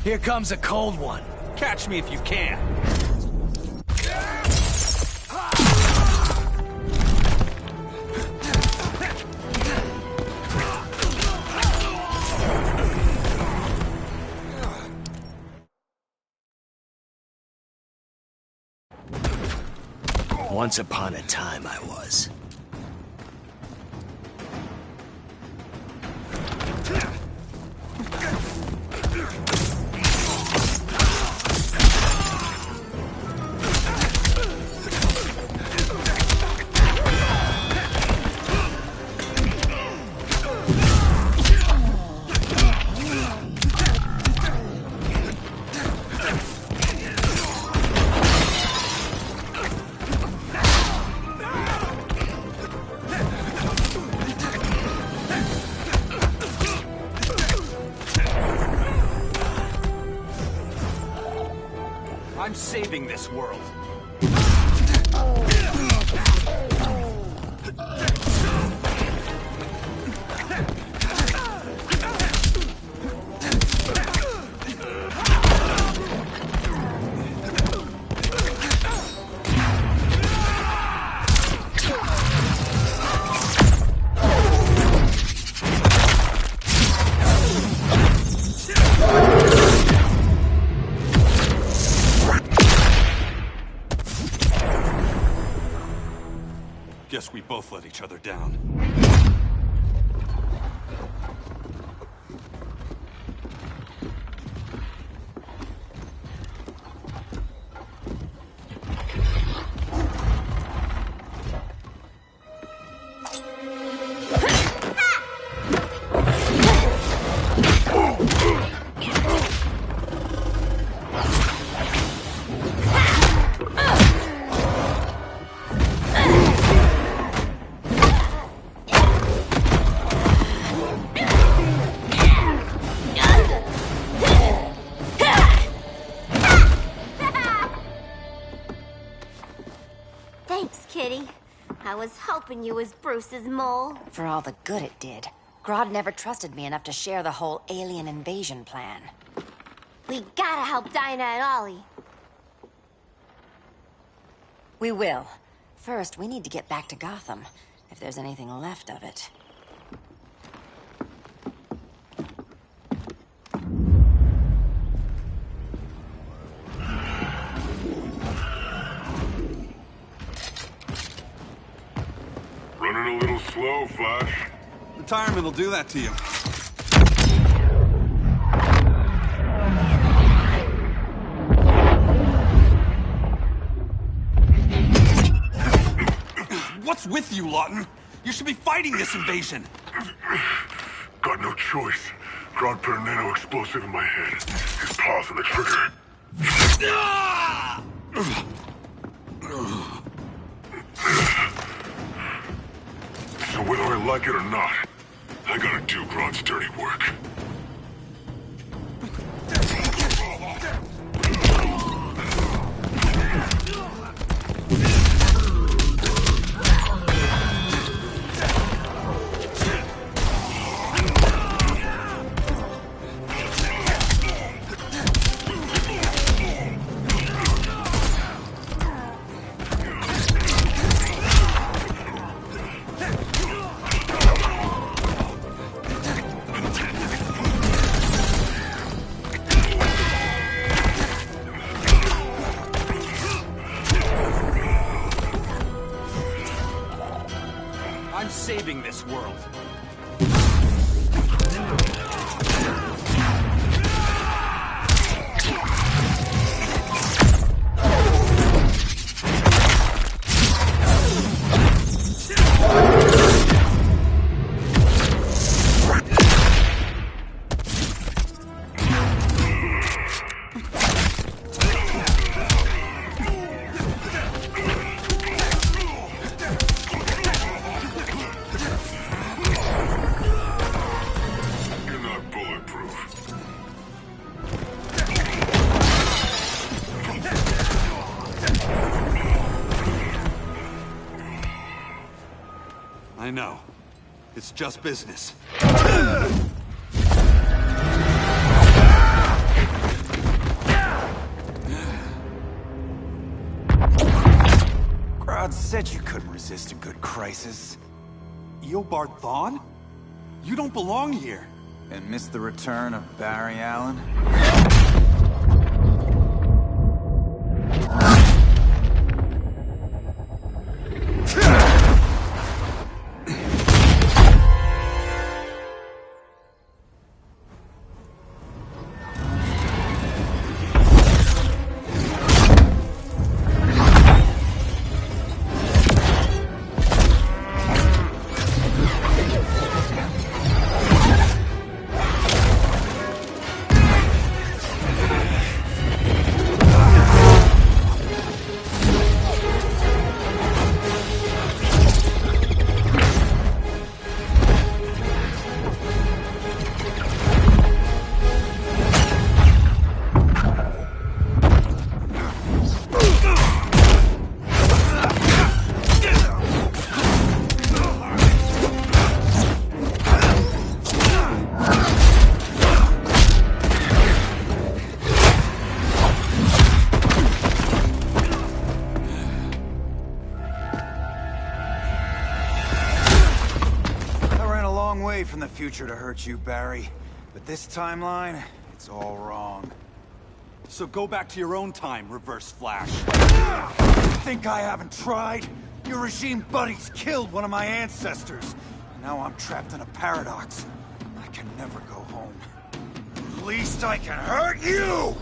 Here comes a cold one. Catch me if you can. Once upon a time, I was. I'm saving this world. Guess we both let each other down. Thanks, Kitty. I was hoping you was Bruce's mole. For all the good it did. Grodd never trusted me enough to share the whole alien invasion plan. We gotta help Dinah and Ollie. We will. First, we need to get back to Gotham, if there's anything left of it. Running a little slow, Flash. The Retirement will do that to you. What's with you, Lawton? You should be fighting this invasion. Got no choice. Grodd put a nano explosive in my head. His paws on the trigger. So whether I like it or not, I gotta do Grodd's dirty work. I'm saving this world. I know. It's just business. Grodd said you couldn't resist a good crisis. Eobard Thawne? You don't belong here. And miss the return of Barry Allen? From the future to hurt you, Barry. But this timeline, it's all wrong. So go back to your own time, Reverse Flash. Think I haven't tried? Your regime buddies killed one of my ancestors. And now I'm trapped in a paradox. I can never go home. At least I can hurt you!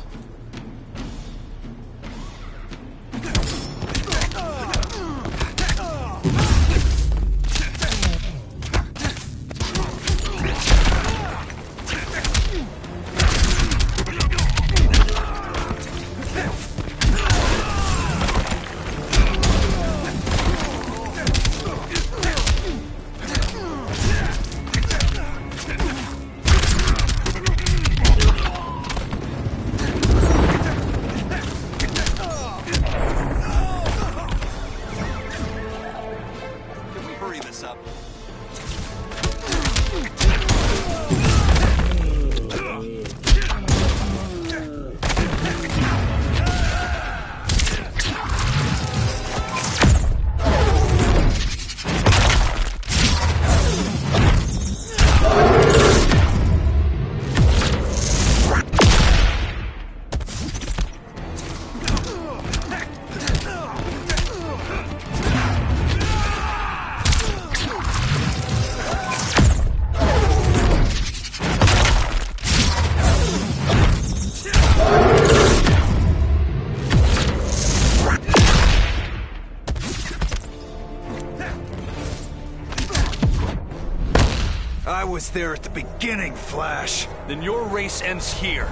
there at the beginning, Flash. Then your race ends here.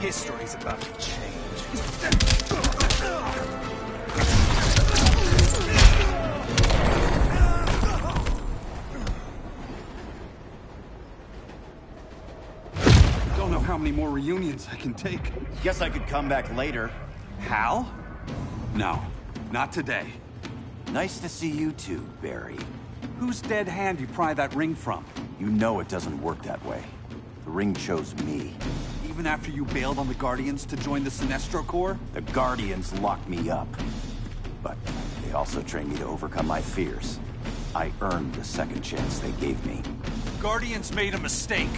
History's about to change. Don't know how many more reunions I can take. Guess I could come back later. Hal? No, not today. Nice to see you too, Barry. Whose dead hand you pry that ring from? You know it doesn't work that way. The ring chose me. Even after you bailed on the Guardians to join the Sinestro Corps? The Guardians locked me up. But they also trained me to overcome my fears. I earned the second chance they gave me. Guardians made a mistake.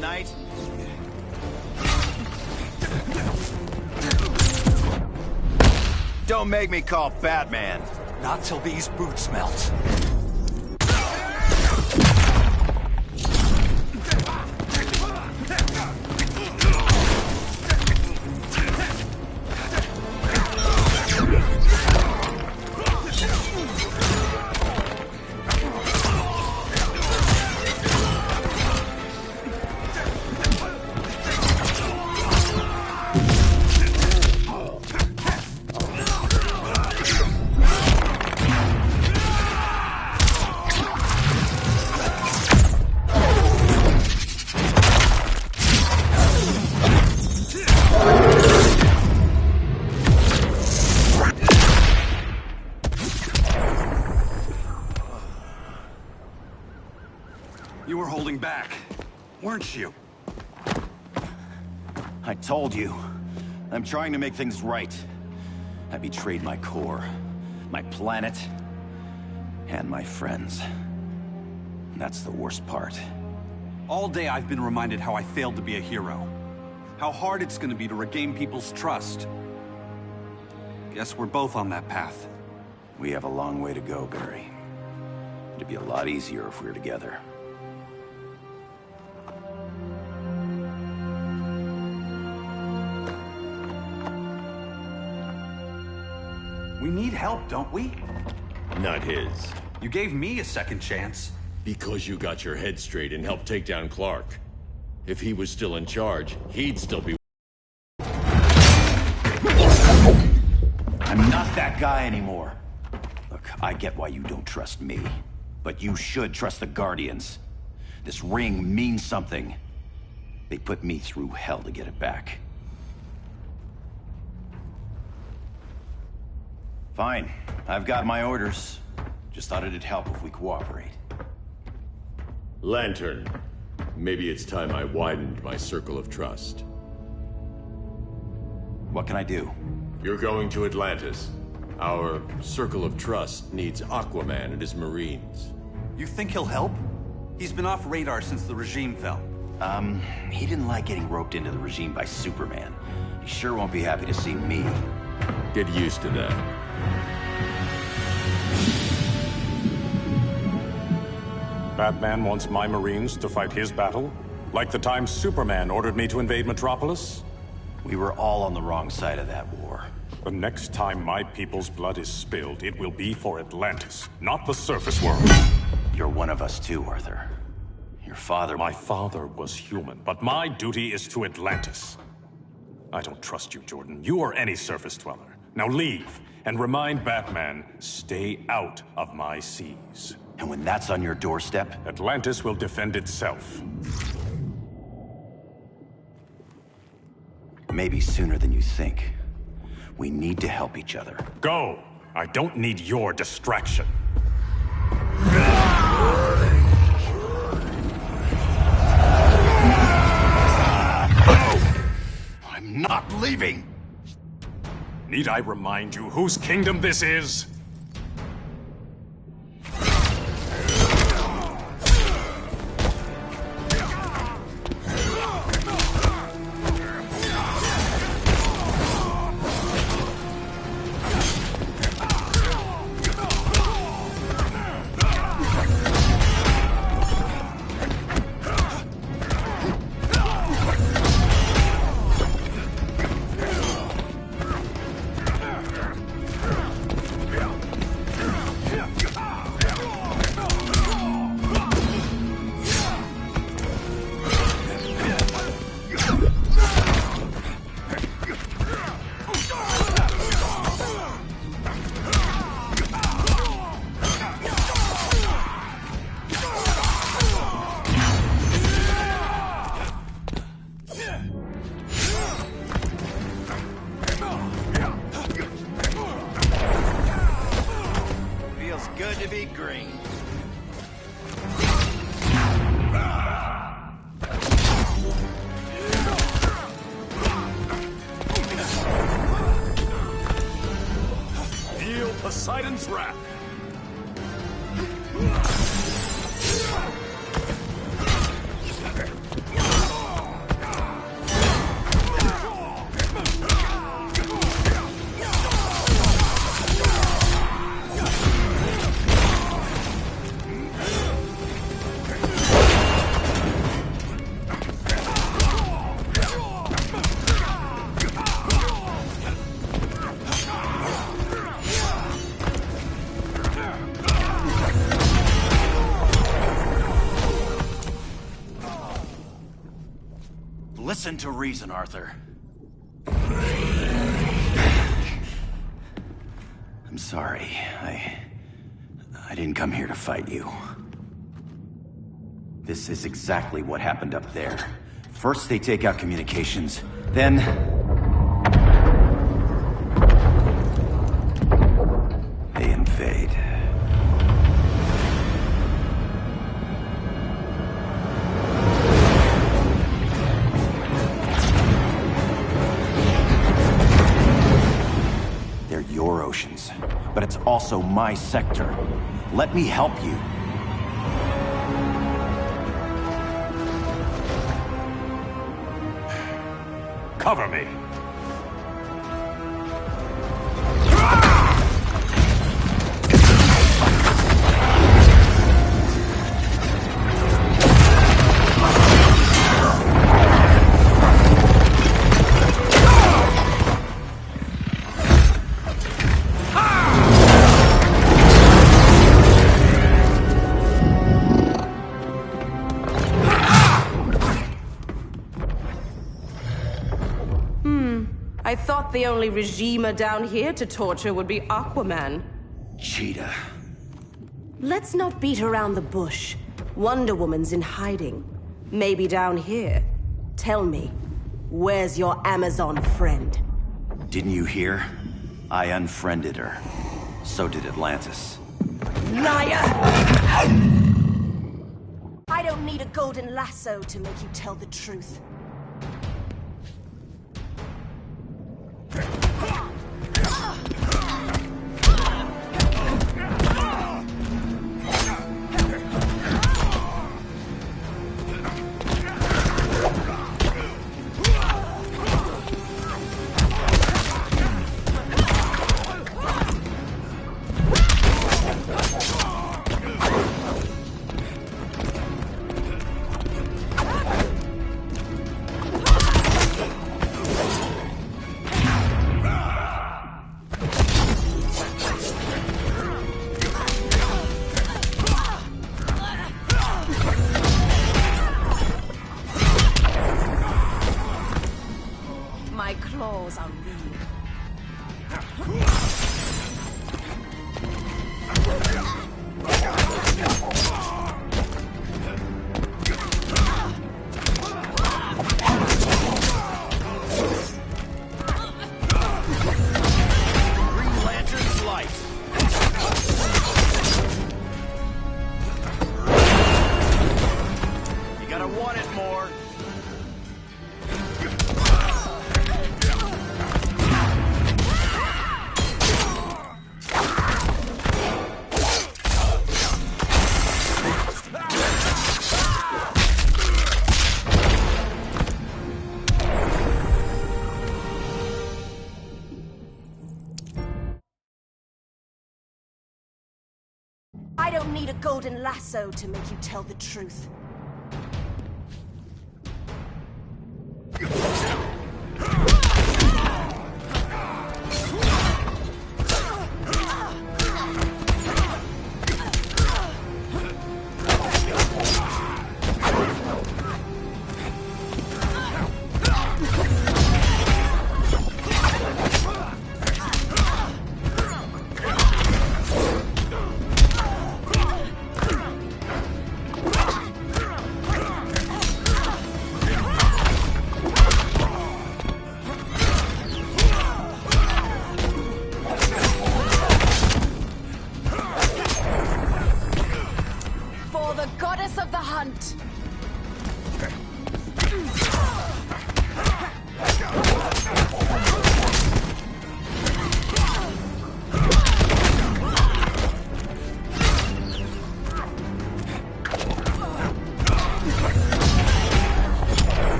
Night? Don't make me call Batman. Not till these boots melt. You were holding back, weren't you? I told you. I'm trying to make things right. I betrayed my core, my planet, and my friends. That's the worst part. All day I've been reminded how I failed to be a hero. How hard it's gonna be to regain people's trust. Guess we're both on that path. We have a long way to go, Barry. It'd be a lot easier if we were together. We need help, don't we? Not his. You gave me a second chance. Because you got your head straight and helped take down Clark. If he was still in charge, he'd still be... I'm not that guy anymore. Look, I get why you don't trust me. But you should trust the Guardians. This ring means something. They put me through hell to get it back. Fine. I've got my orders. Just thought it'd help if we cooperate. Lantern. Maybe it's time I widened my circle of trust. What can I do? You're going to Atlantis. Our circle of trust needs Aquaman and his Marines. You think he'll help? He's been off radar since the regime fell. He didn't like getting roped into the regime by Superman. He sure won't be happy to see me. Get used to that. Batman wants my Marines to fight his battle? Like the time Superman ordered me to invade Metropolis? We were all on the wrong side of that war. The next time my people's blood is spilled, it will be for Atlantis, not the surface world. You're one of us too, Arthur. Your father... My father was human, but my duty is to Atlantis. I don't trust you, Jordan. You or any surface dweller. Now leave, and remind Batman, stay out of my seas. And when that's on your doorstep... Atlantis will defend itself. Maybe sooner than you think. We need to help each other. Go! I don't need your distraction. I'm not leaving! Need I remind you whose kingdom this is? Poseidon's wrath. Listen to reason, Arthur. I'm sorry. I didn't come here to fight you. This is exactly what happened up there. First they take out communications, then... they invade. Your oceans, but it's also my sector. Let me help you. Cover me. I thought the only regimer down here to torture would be Aquaman. Cheetah. Let's not beat around the bush. Wonder Woman's in hiding. Maybe down here. Tell me, where's your Amazon friend? Didn't you hear? I unfriended her. So did Atlantis. Liar! I don't need a golden lasso to make you tell the truth. need a golden lasso to make you tell the truth.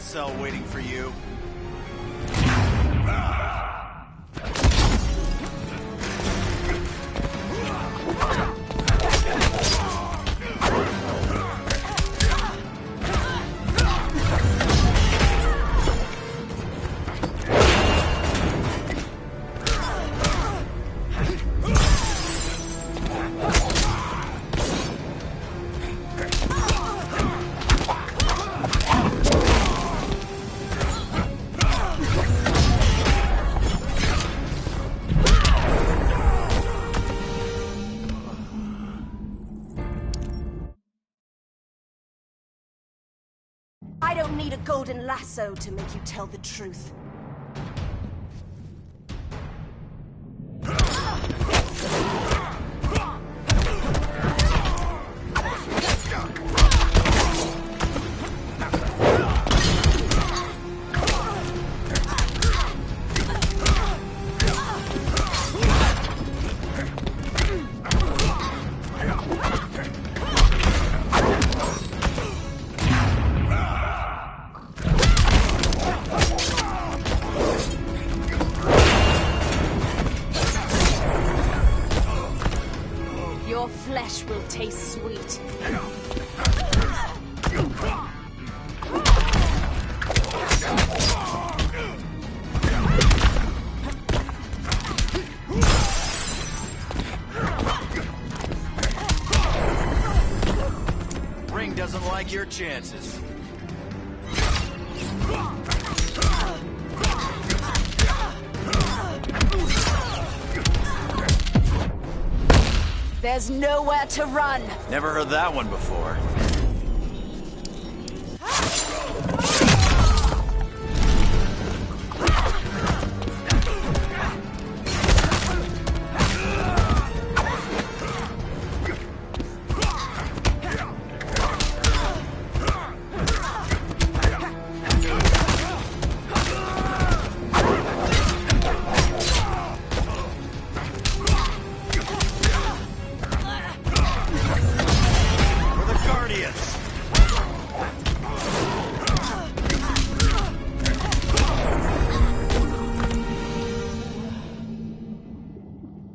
Cell waiting for you. I don't need a golden lasso to make you tell the truth. Your flesh will taste sweet. Ring doesn't like your chances. There's nowhere to run. Never heard that one before.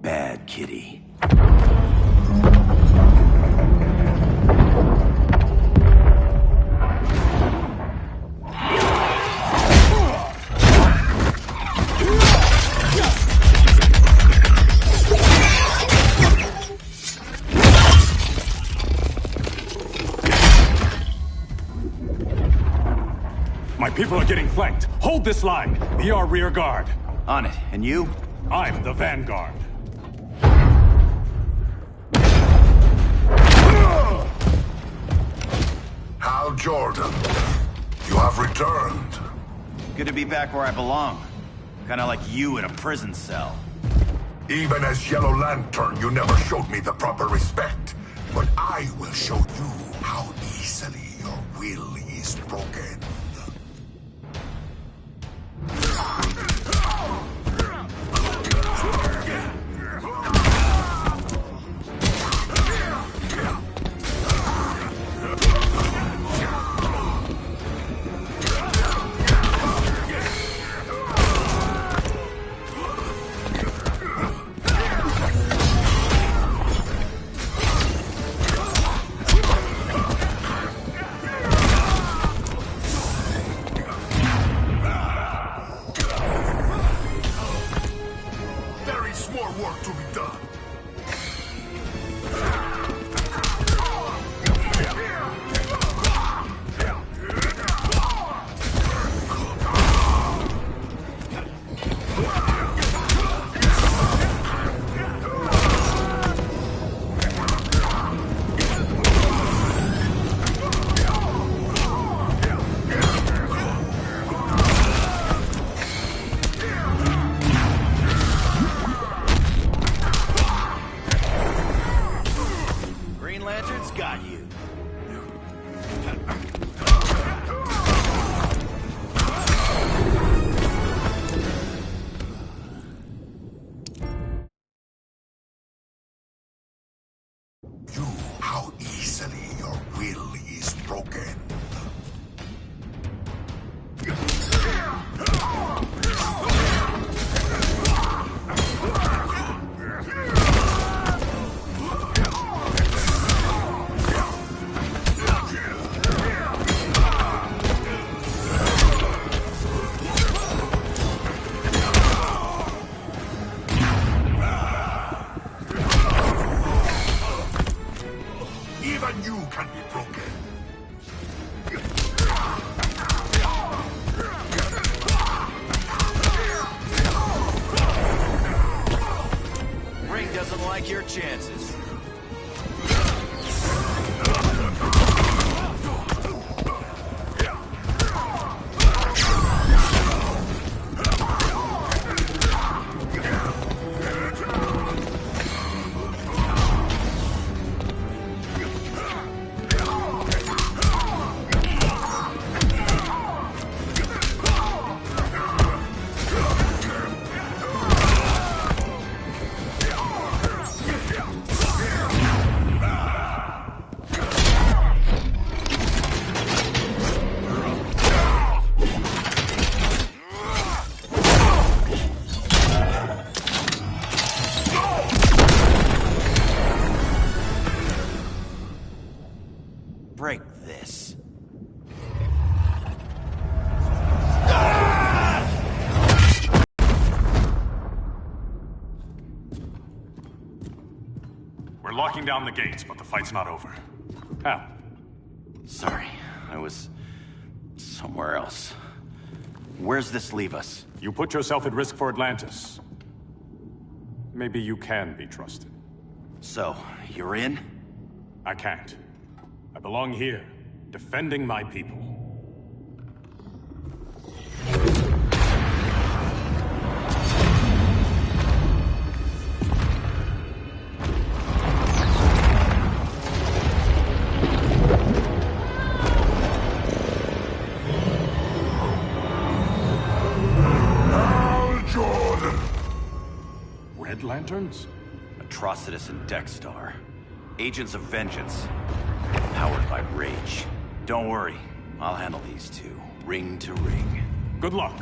Bad kitty. My people are getting flanked. Hold this line. Be our rear guard. On it. And you? I'm the vanguard. Hal Jordan, you have returned. Good to be back where I belong. Kinda like you in a prison cell. Even as Yellow Lantern, you never showed me the proper respect. But I will show you how easily your will is broken. got you. How easily your will is broken. Even you can be broken. Ring doesn't like your chances. Break this. We're locking down the gates, but the fight's not over. How? Sorry, I was somewhere else. Where's this leave us? You put yourself at risk for Atlantis. Maybe you can be trusted. So, you're in? I can't. I belong here, defending my people. Red Lanterns? Atrocitus and Dexstar. Agents of Vengeance. Powered by rage. Don't worry, I'll handle these two, ring to ring. Good luck.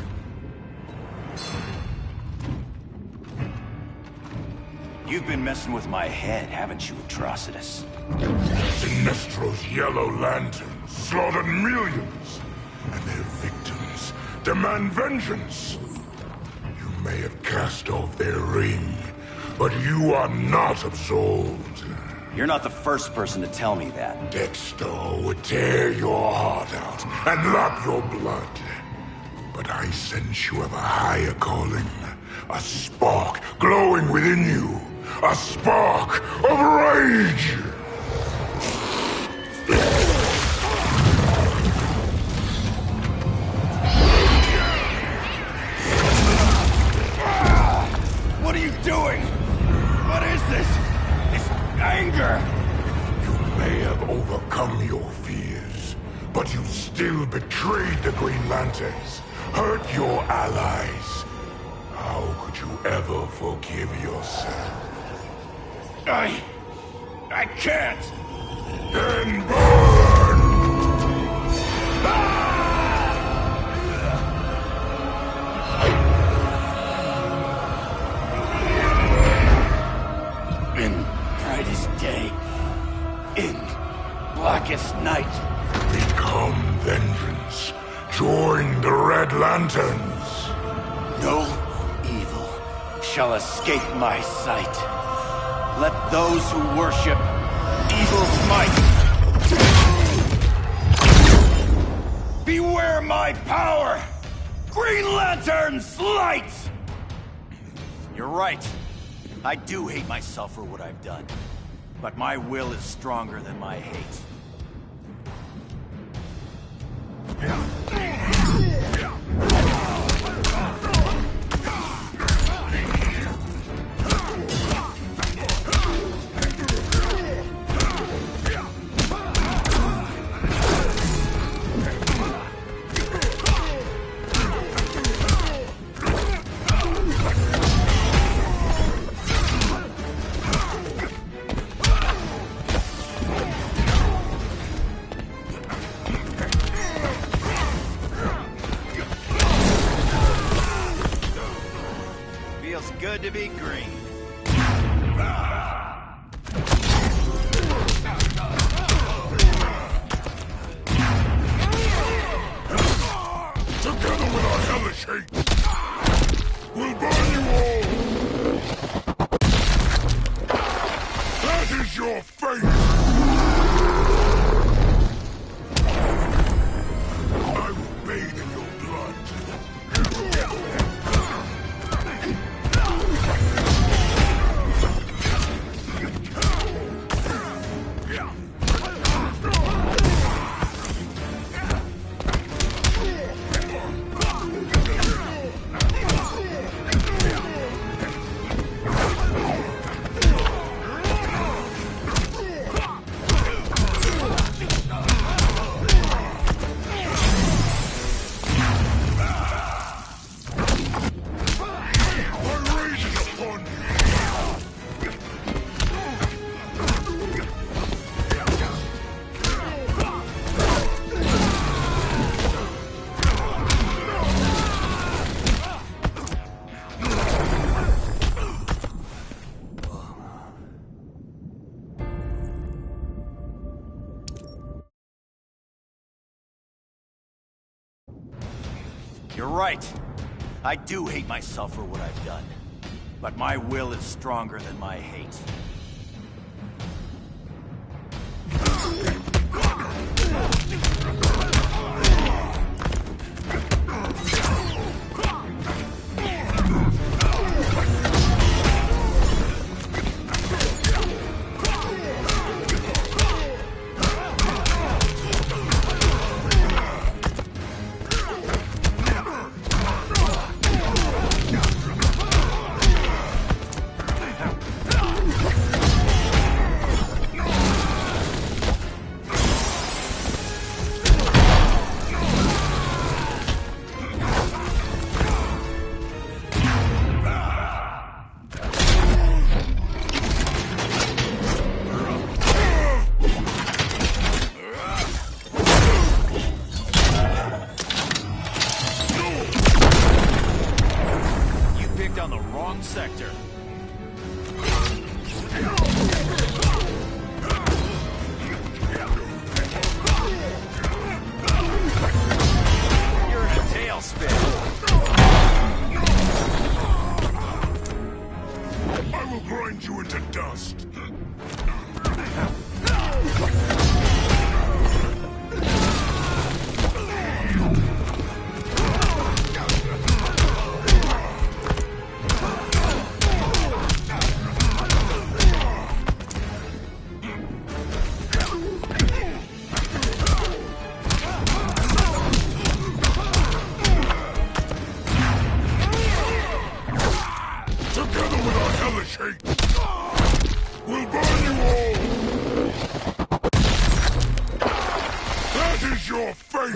You've been messing with my head, haven't you, Atrocitus? Sinestro's Yellow Lanterns slaughtered millions, and their victims demand vengeance. You may have cast off their ring, but you are not absolved. You're not the first person to tell me that. Dexter would tear your heart out and lap your blood. But I sense you have a higher calling. A spark glowing within you. A spark of rage! What are you doing? What is this? It's anger! You may have overcome your fears, but you still betrayed the Green Lanterns, hurt your allies. How could you ever forgive yourself? I can't! Then burn! In brightest day, in blackest night. Become vengeance. Join the Red Lanterns. No evil shall escape my sight. Let those who worship evil's might beware my power! Green Lantern's light! You're right. I do hate myself for what I've done. But my will is stronger than my hate. to be green. Together with our hellish hate, we'll burn you all! That is your fate! I will bathe in your blood. You're right. I do hate myself for what I've done. But my will is stronger than my hate. Sector. You're in a tailspin. I will grind you into dust. We'll burn you all! That is your fate!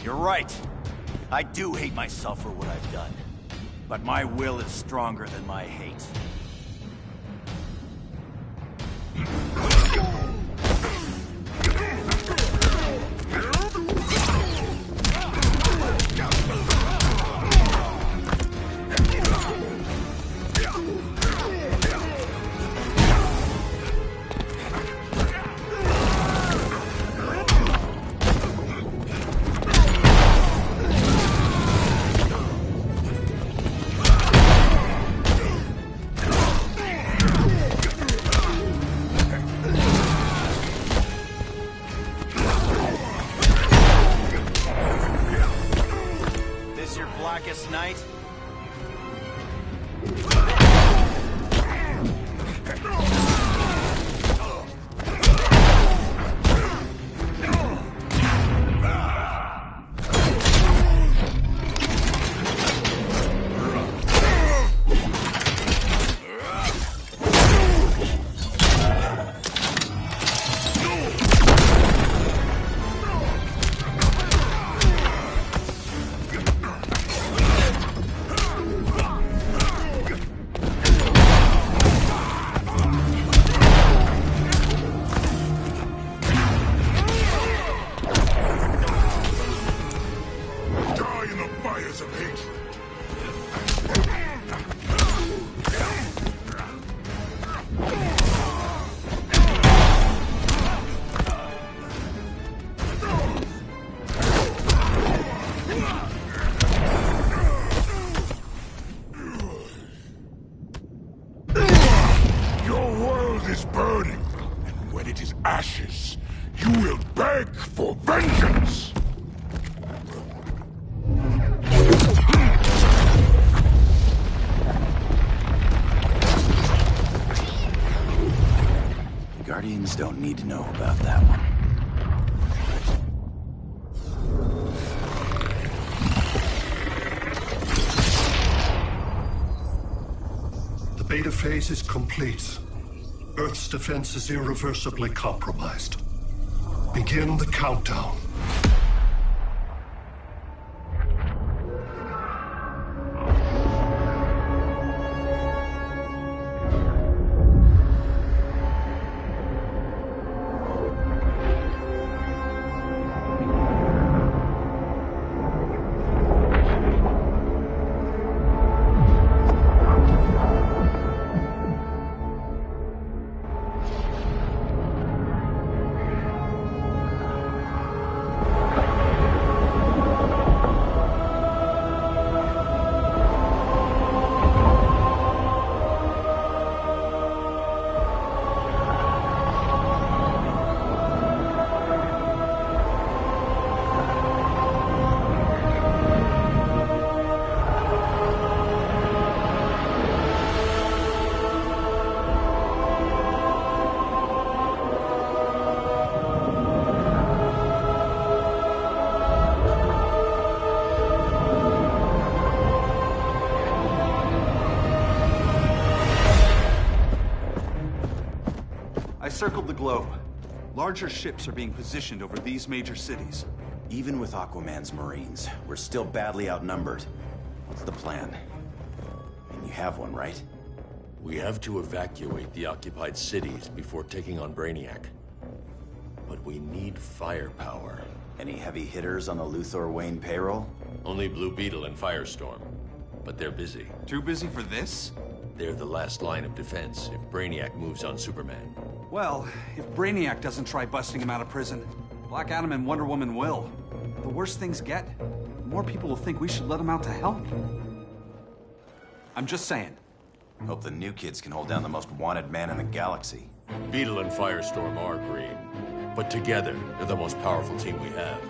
You're right. I do hate myself for what I've done. But my will is stronger than my hate. world is burning, and when it is ashes, you will beg for vengeance! The Guardians don't need to know about that one. The beta phase is complete. Earth's defense is irreversibly compromised. Begin the countdown. I circled the globe. Larger ships are being positioned over these major cities. Even with Aquaman's Marines, we're still badly outnumbered. What's the plan? I mean, you have one, right? We have to evacuate the occupied cities before taking on Brainiac. But we need firepower. Any heavy hitters on the Luthor Wayne payroll? Only Blue Beetle and Firestorm. But they're busy. Too busy for this? They're the last line of defense if Brainiac moves on Superman. Well, if Brainiac doesn't try busting him out of prison, Black Adam and Wonder Woman will. The worse things get, the more people will think we should let him out to help. I'm just saying. Hope the new kids can hold down the most wanted man in the galaxy. Beetle and Firestorm are green, but together, they're the most powerful team we have.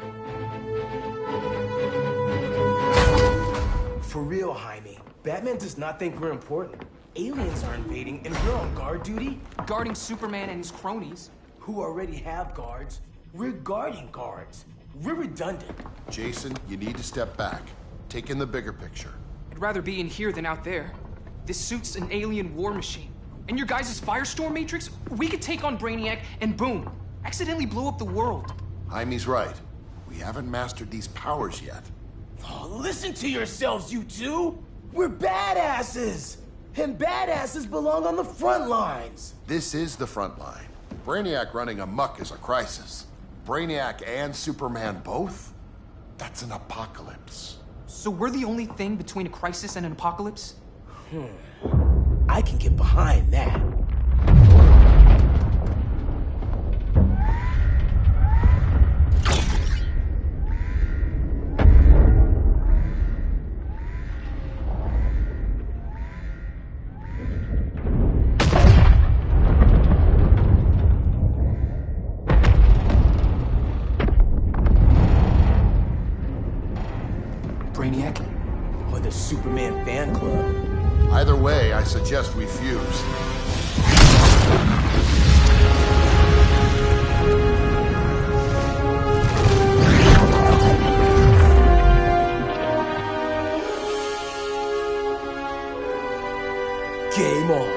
For real, Jaime. Batman does not think we're important. Aliens are invading, and we're on guard duty? Guarding Superman and his cronies. Who already have guards. We're guarding guards. We're redundant. Jason, you need to step back. Take in the bigger picture. I'd rather be in here than out there. This suit's an alien war machine. And your guys' Firestorm Matrix, we could take on Brainiac and boom, accidentally blow up the world. Jaime's right. We haven't mastered these powers yet. Oh, listen to yourselves, you two! We're badasses! And badasses belong on the front lines! This is the front line. Brainiac running amok is a crisis. Brainiac and Superman both? That's an apocalypse. So we're the only thing between a crisis and an apocalypse? I can get behind that. Brainiac? Or the Superman fan club? Either way, I suggest we fuse. Game on.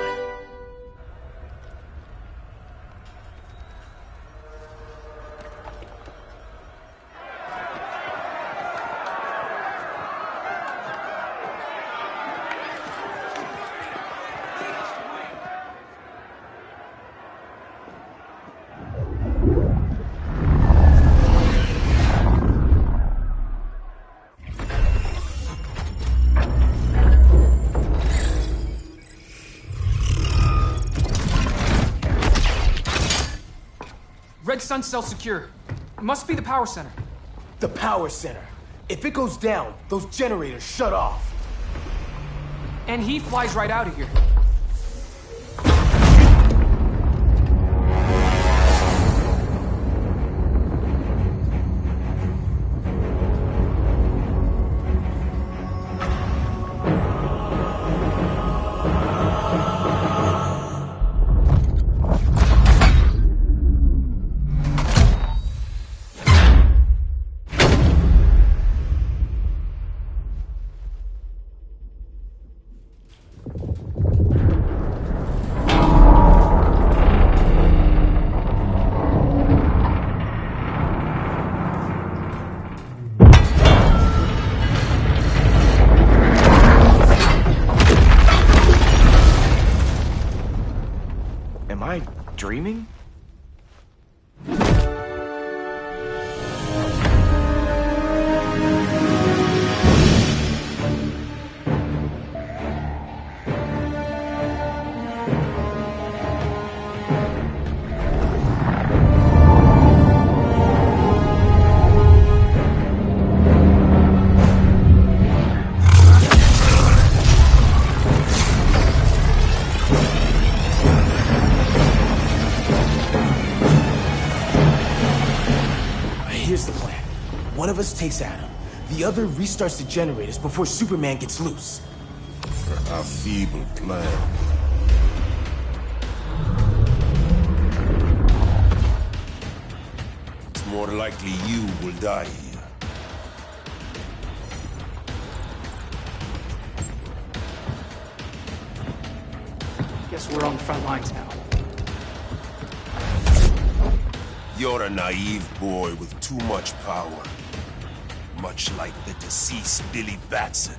Red Sun cell secure. It must be the power center. The power center. If it goes down, those generators shut off. And he flies right out of here. Am I dreaming? Here's the plan. One of us takes Adam. The other restarts the generators before Superman gets loose. A feeble plan. It's more likely you will die here. Guess we're on the front lines now. You're a naive boy with too much power. Much like the deceased Billy Batson.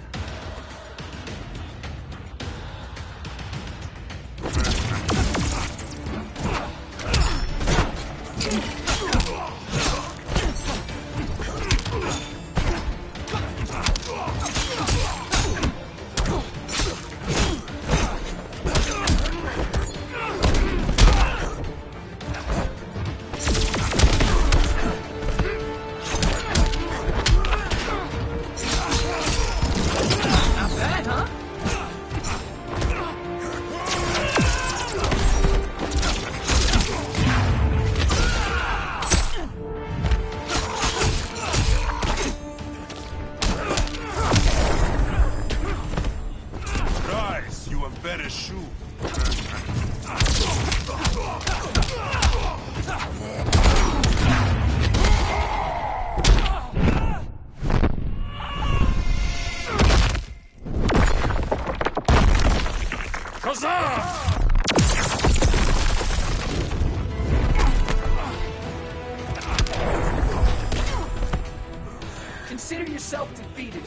Consider yourself defeated.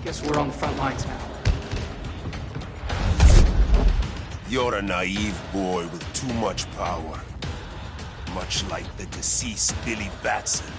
Guess we're on the front lines now. You're a naive boy with too much power. Much like the deceased Billy Batson.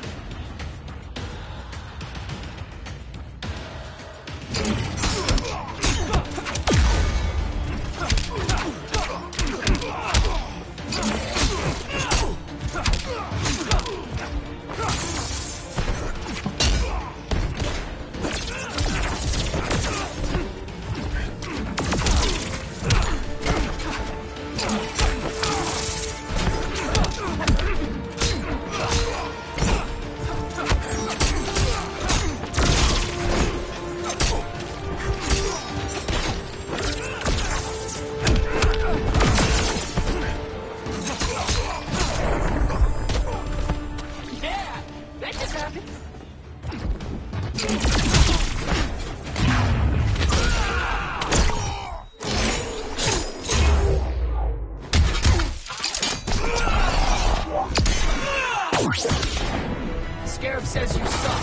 Scarab says you suck.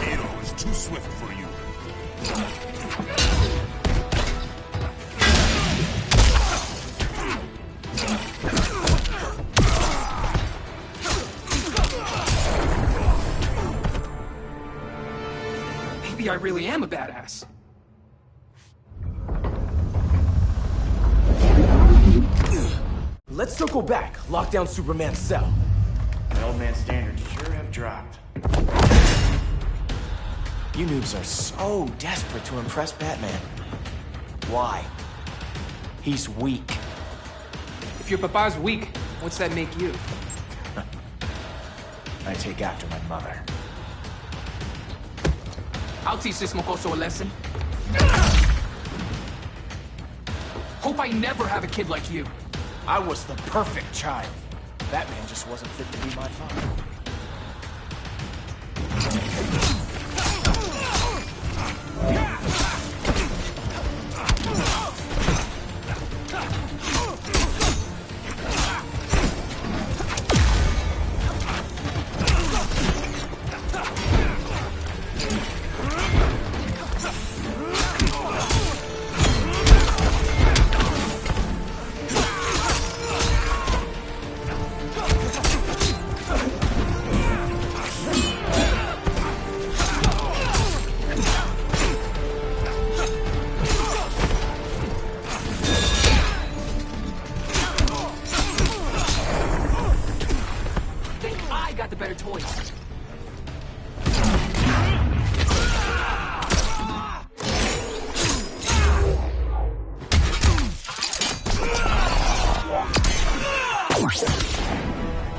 Hero is too swift for you. Maybe I really am a badass. Let's circle back, lock down Superman's cell. The old man's standards sure have dropped. You noobs are so desperate to impress Batman. Why? He's weak. If your papa's weak, what's that make you? I take after my mother. I'll teach this mocoso a lesson. Hope I never have a kid like you. I was the perfect child. Batman just wasn't fit to be my father.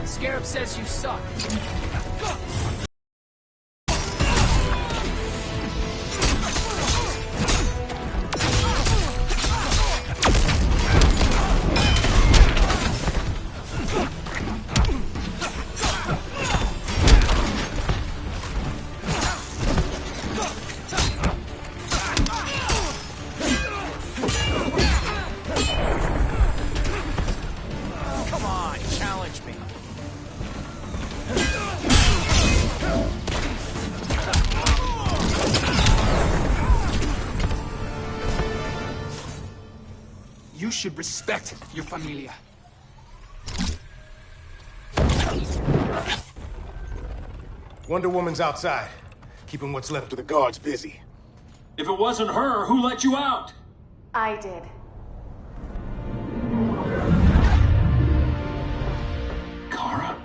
Scarab says you suck. Come on, challenge me. You should respect your familia. Wonder Woman's outside, keeping what's left of the guards busy. If it wasn't her, who let you out? I did. Kara?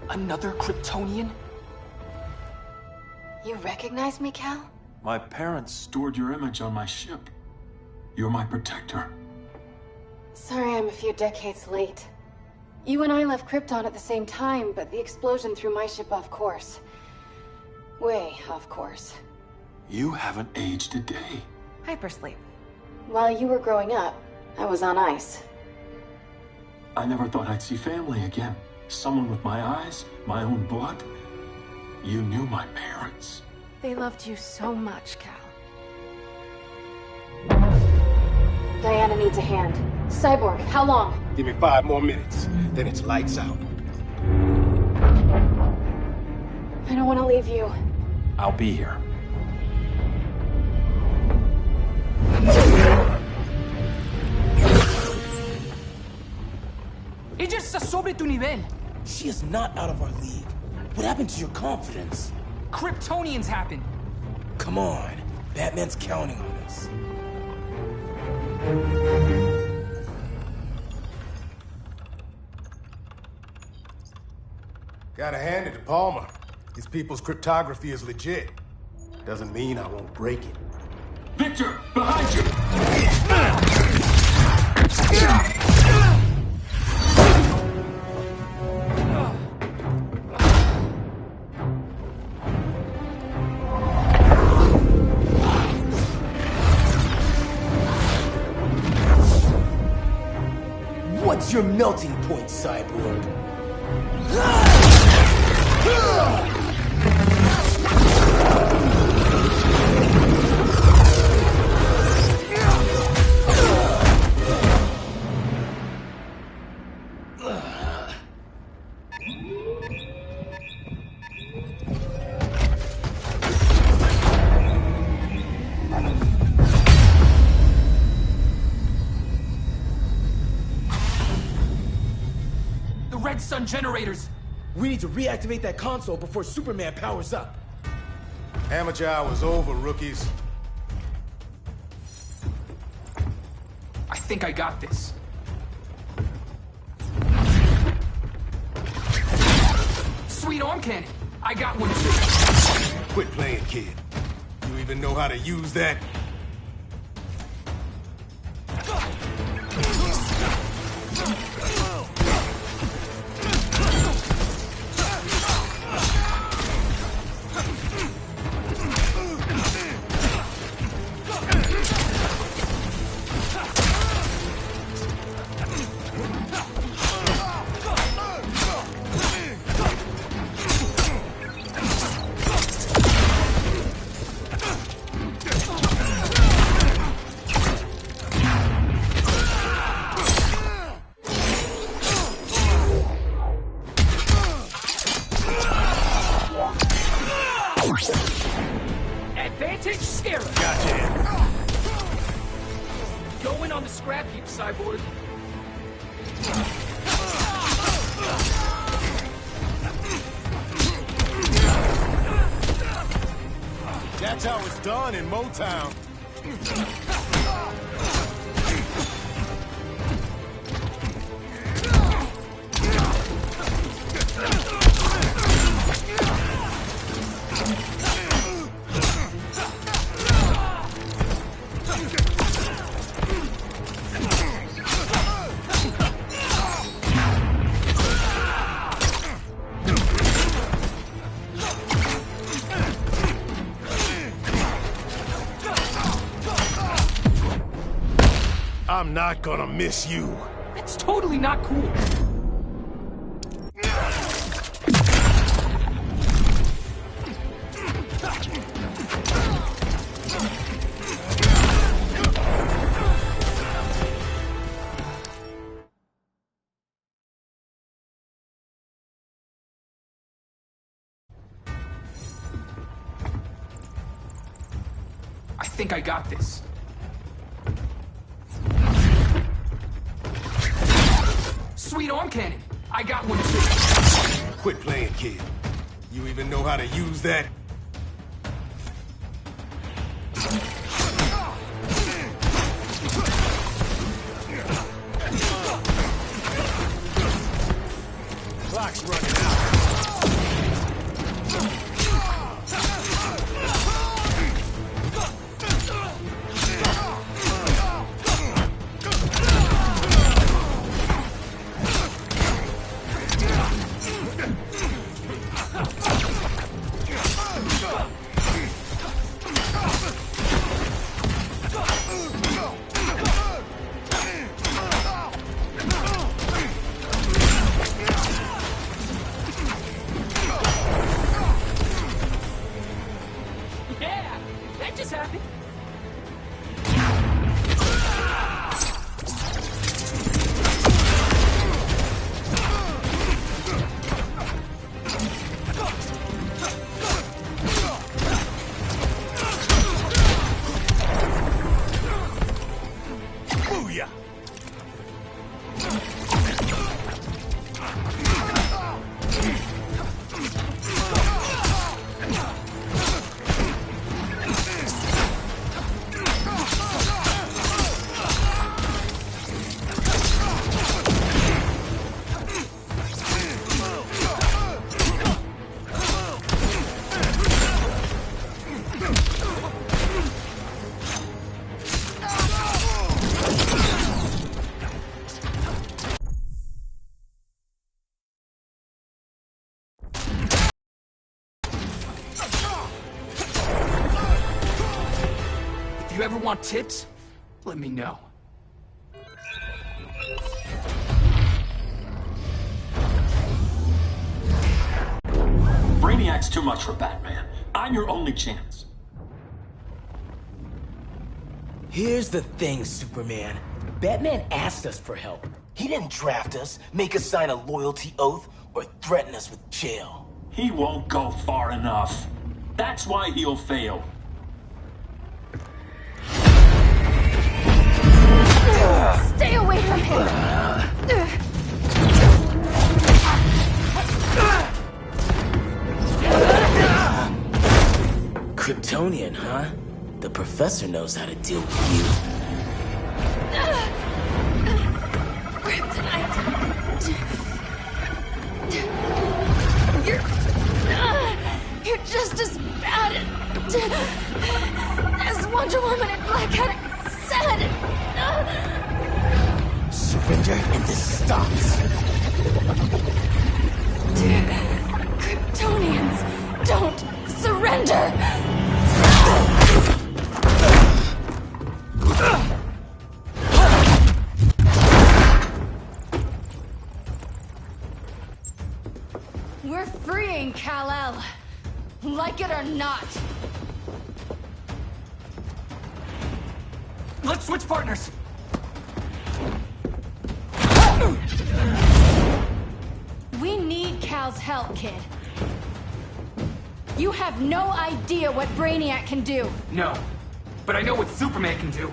Another Kryptonian? You recognize me, Cal? My parents stored your image on my ship. You're my protector. Sorry I'm a few decades late. You and I left Krypton at the same time, but the explosion threw my ship off course. Way off course. You haven't aged a day. Hypersleep. While you were growing up, I was on ice. I never thought I'd see family again. Someone with my eyes, my own blood. You knew my parents. They loved you so much, Cal. Diana needs a hand. Cyborg, how long? Give me 5 more minutes, then it's lights out. I don't want to leave you. I'll be here. Ella está sobre tu nivel. She is not out of our league. What happened to your confidence? Kryptonians happen. Come on. Batman's counting on us. Gotta hand it to Palmer. These people's cryptography is legit. Doesn't mean I won't break it. Victor, behind you! What's your melting point, Cyborg? Red Sun generators! We need to reactivate that console before Superman powers up. Amateur hour's over, rookies. I think I got this. Sweet arm cannon! I got one too. Quit playing, kid. You even know how to use that? Gotcha. Go in on the scrap heap, Cyborg. That's how it's done in Motown. I'm not gonna miss you. That's totally not cool. I think I got this. Sweet arm cannon. I got one too. Quit playing, kid. You even know how to use that? Clock's running out. If you ever want tips, let me know. Brainiac's too much for Batman. I'm your only chance. Here's the thing, Superman. Batman asked us for help. He didn't draft us, make us sign a loyalty oath, or threaten us with jail. He won't go far enough. That's why he'll fail. Stay away from him! Kryptonian, huh? The professor knows how to deal with you. Kryptonite! You're just as bad as Wonder Woman and Black Cat said! Surrender and this stops. Kryptonians, don't surrender! We're freeing Kal-El, like it or not. Let's switch partners. We need Cal's help, kid. You have no idea what Brainiac can do. No, but I know what Superman can do.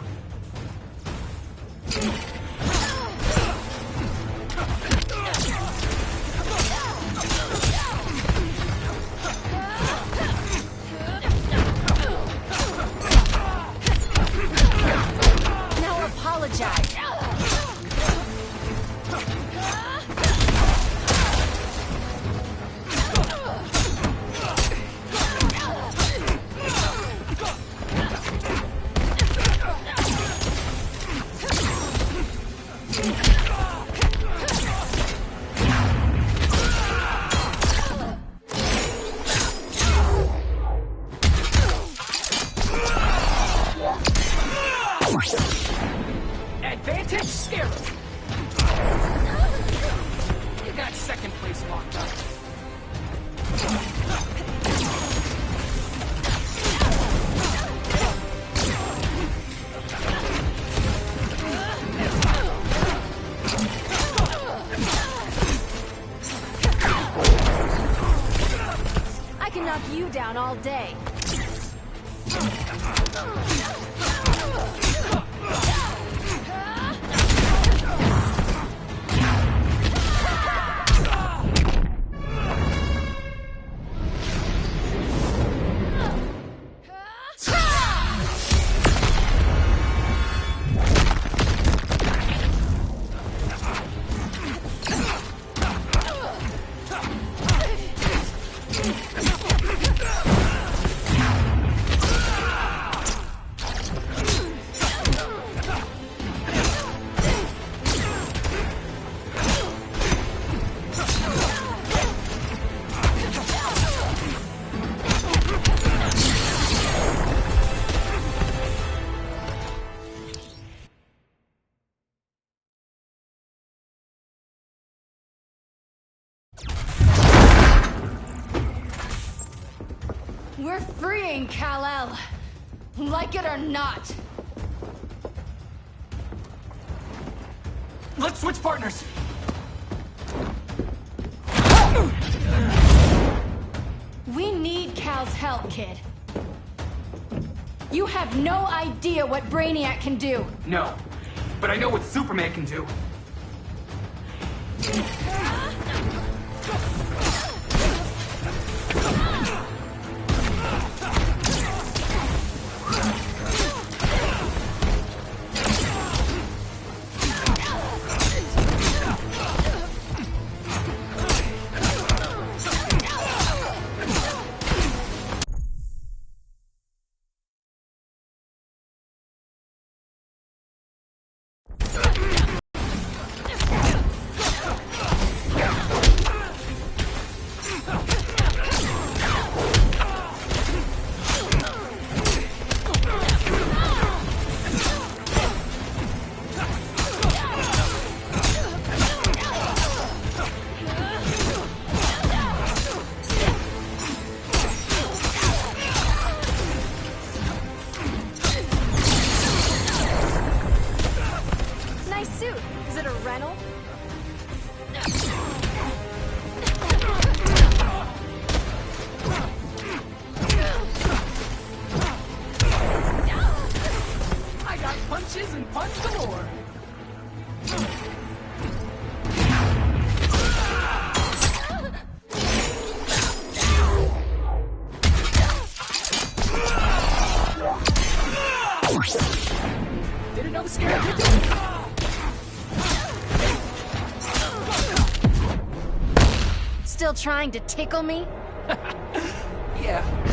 Now apologize. Advantage scared. You got second place locked up. I can knock you down all day. We're freeing Kal-El, like it or not. Let's switch partners. We need Cal's help, kid. You have no idea what Brainiac can do. No, but I know what Superman can do. punches and punch galore. Didn't know the scary could do it. Still trying to tickle me? Yeah.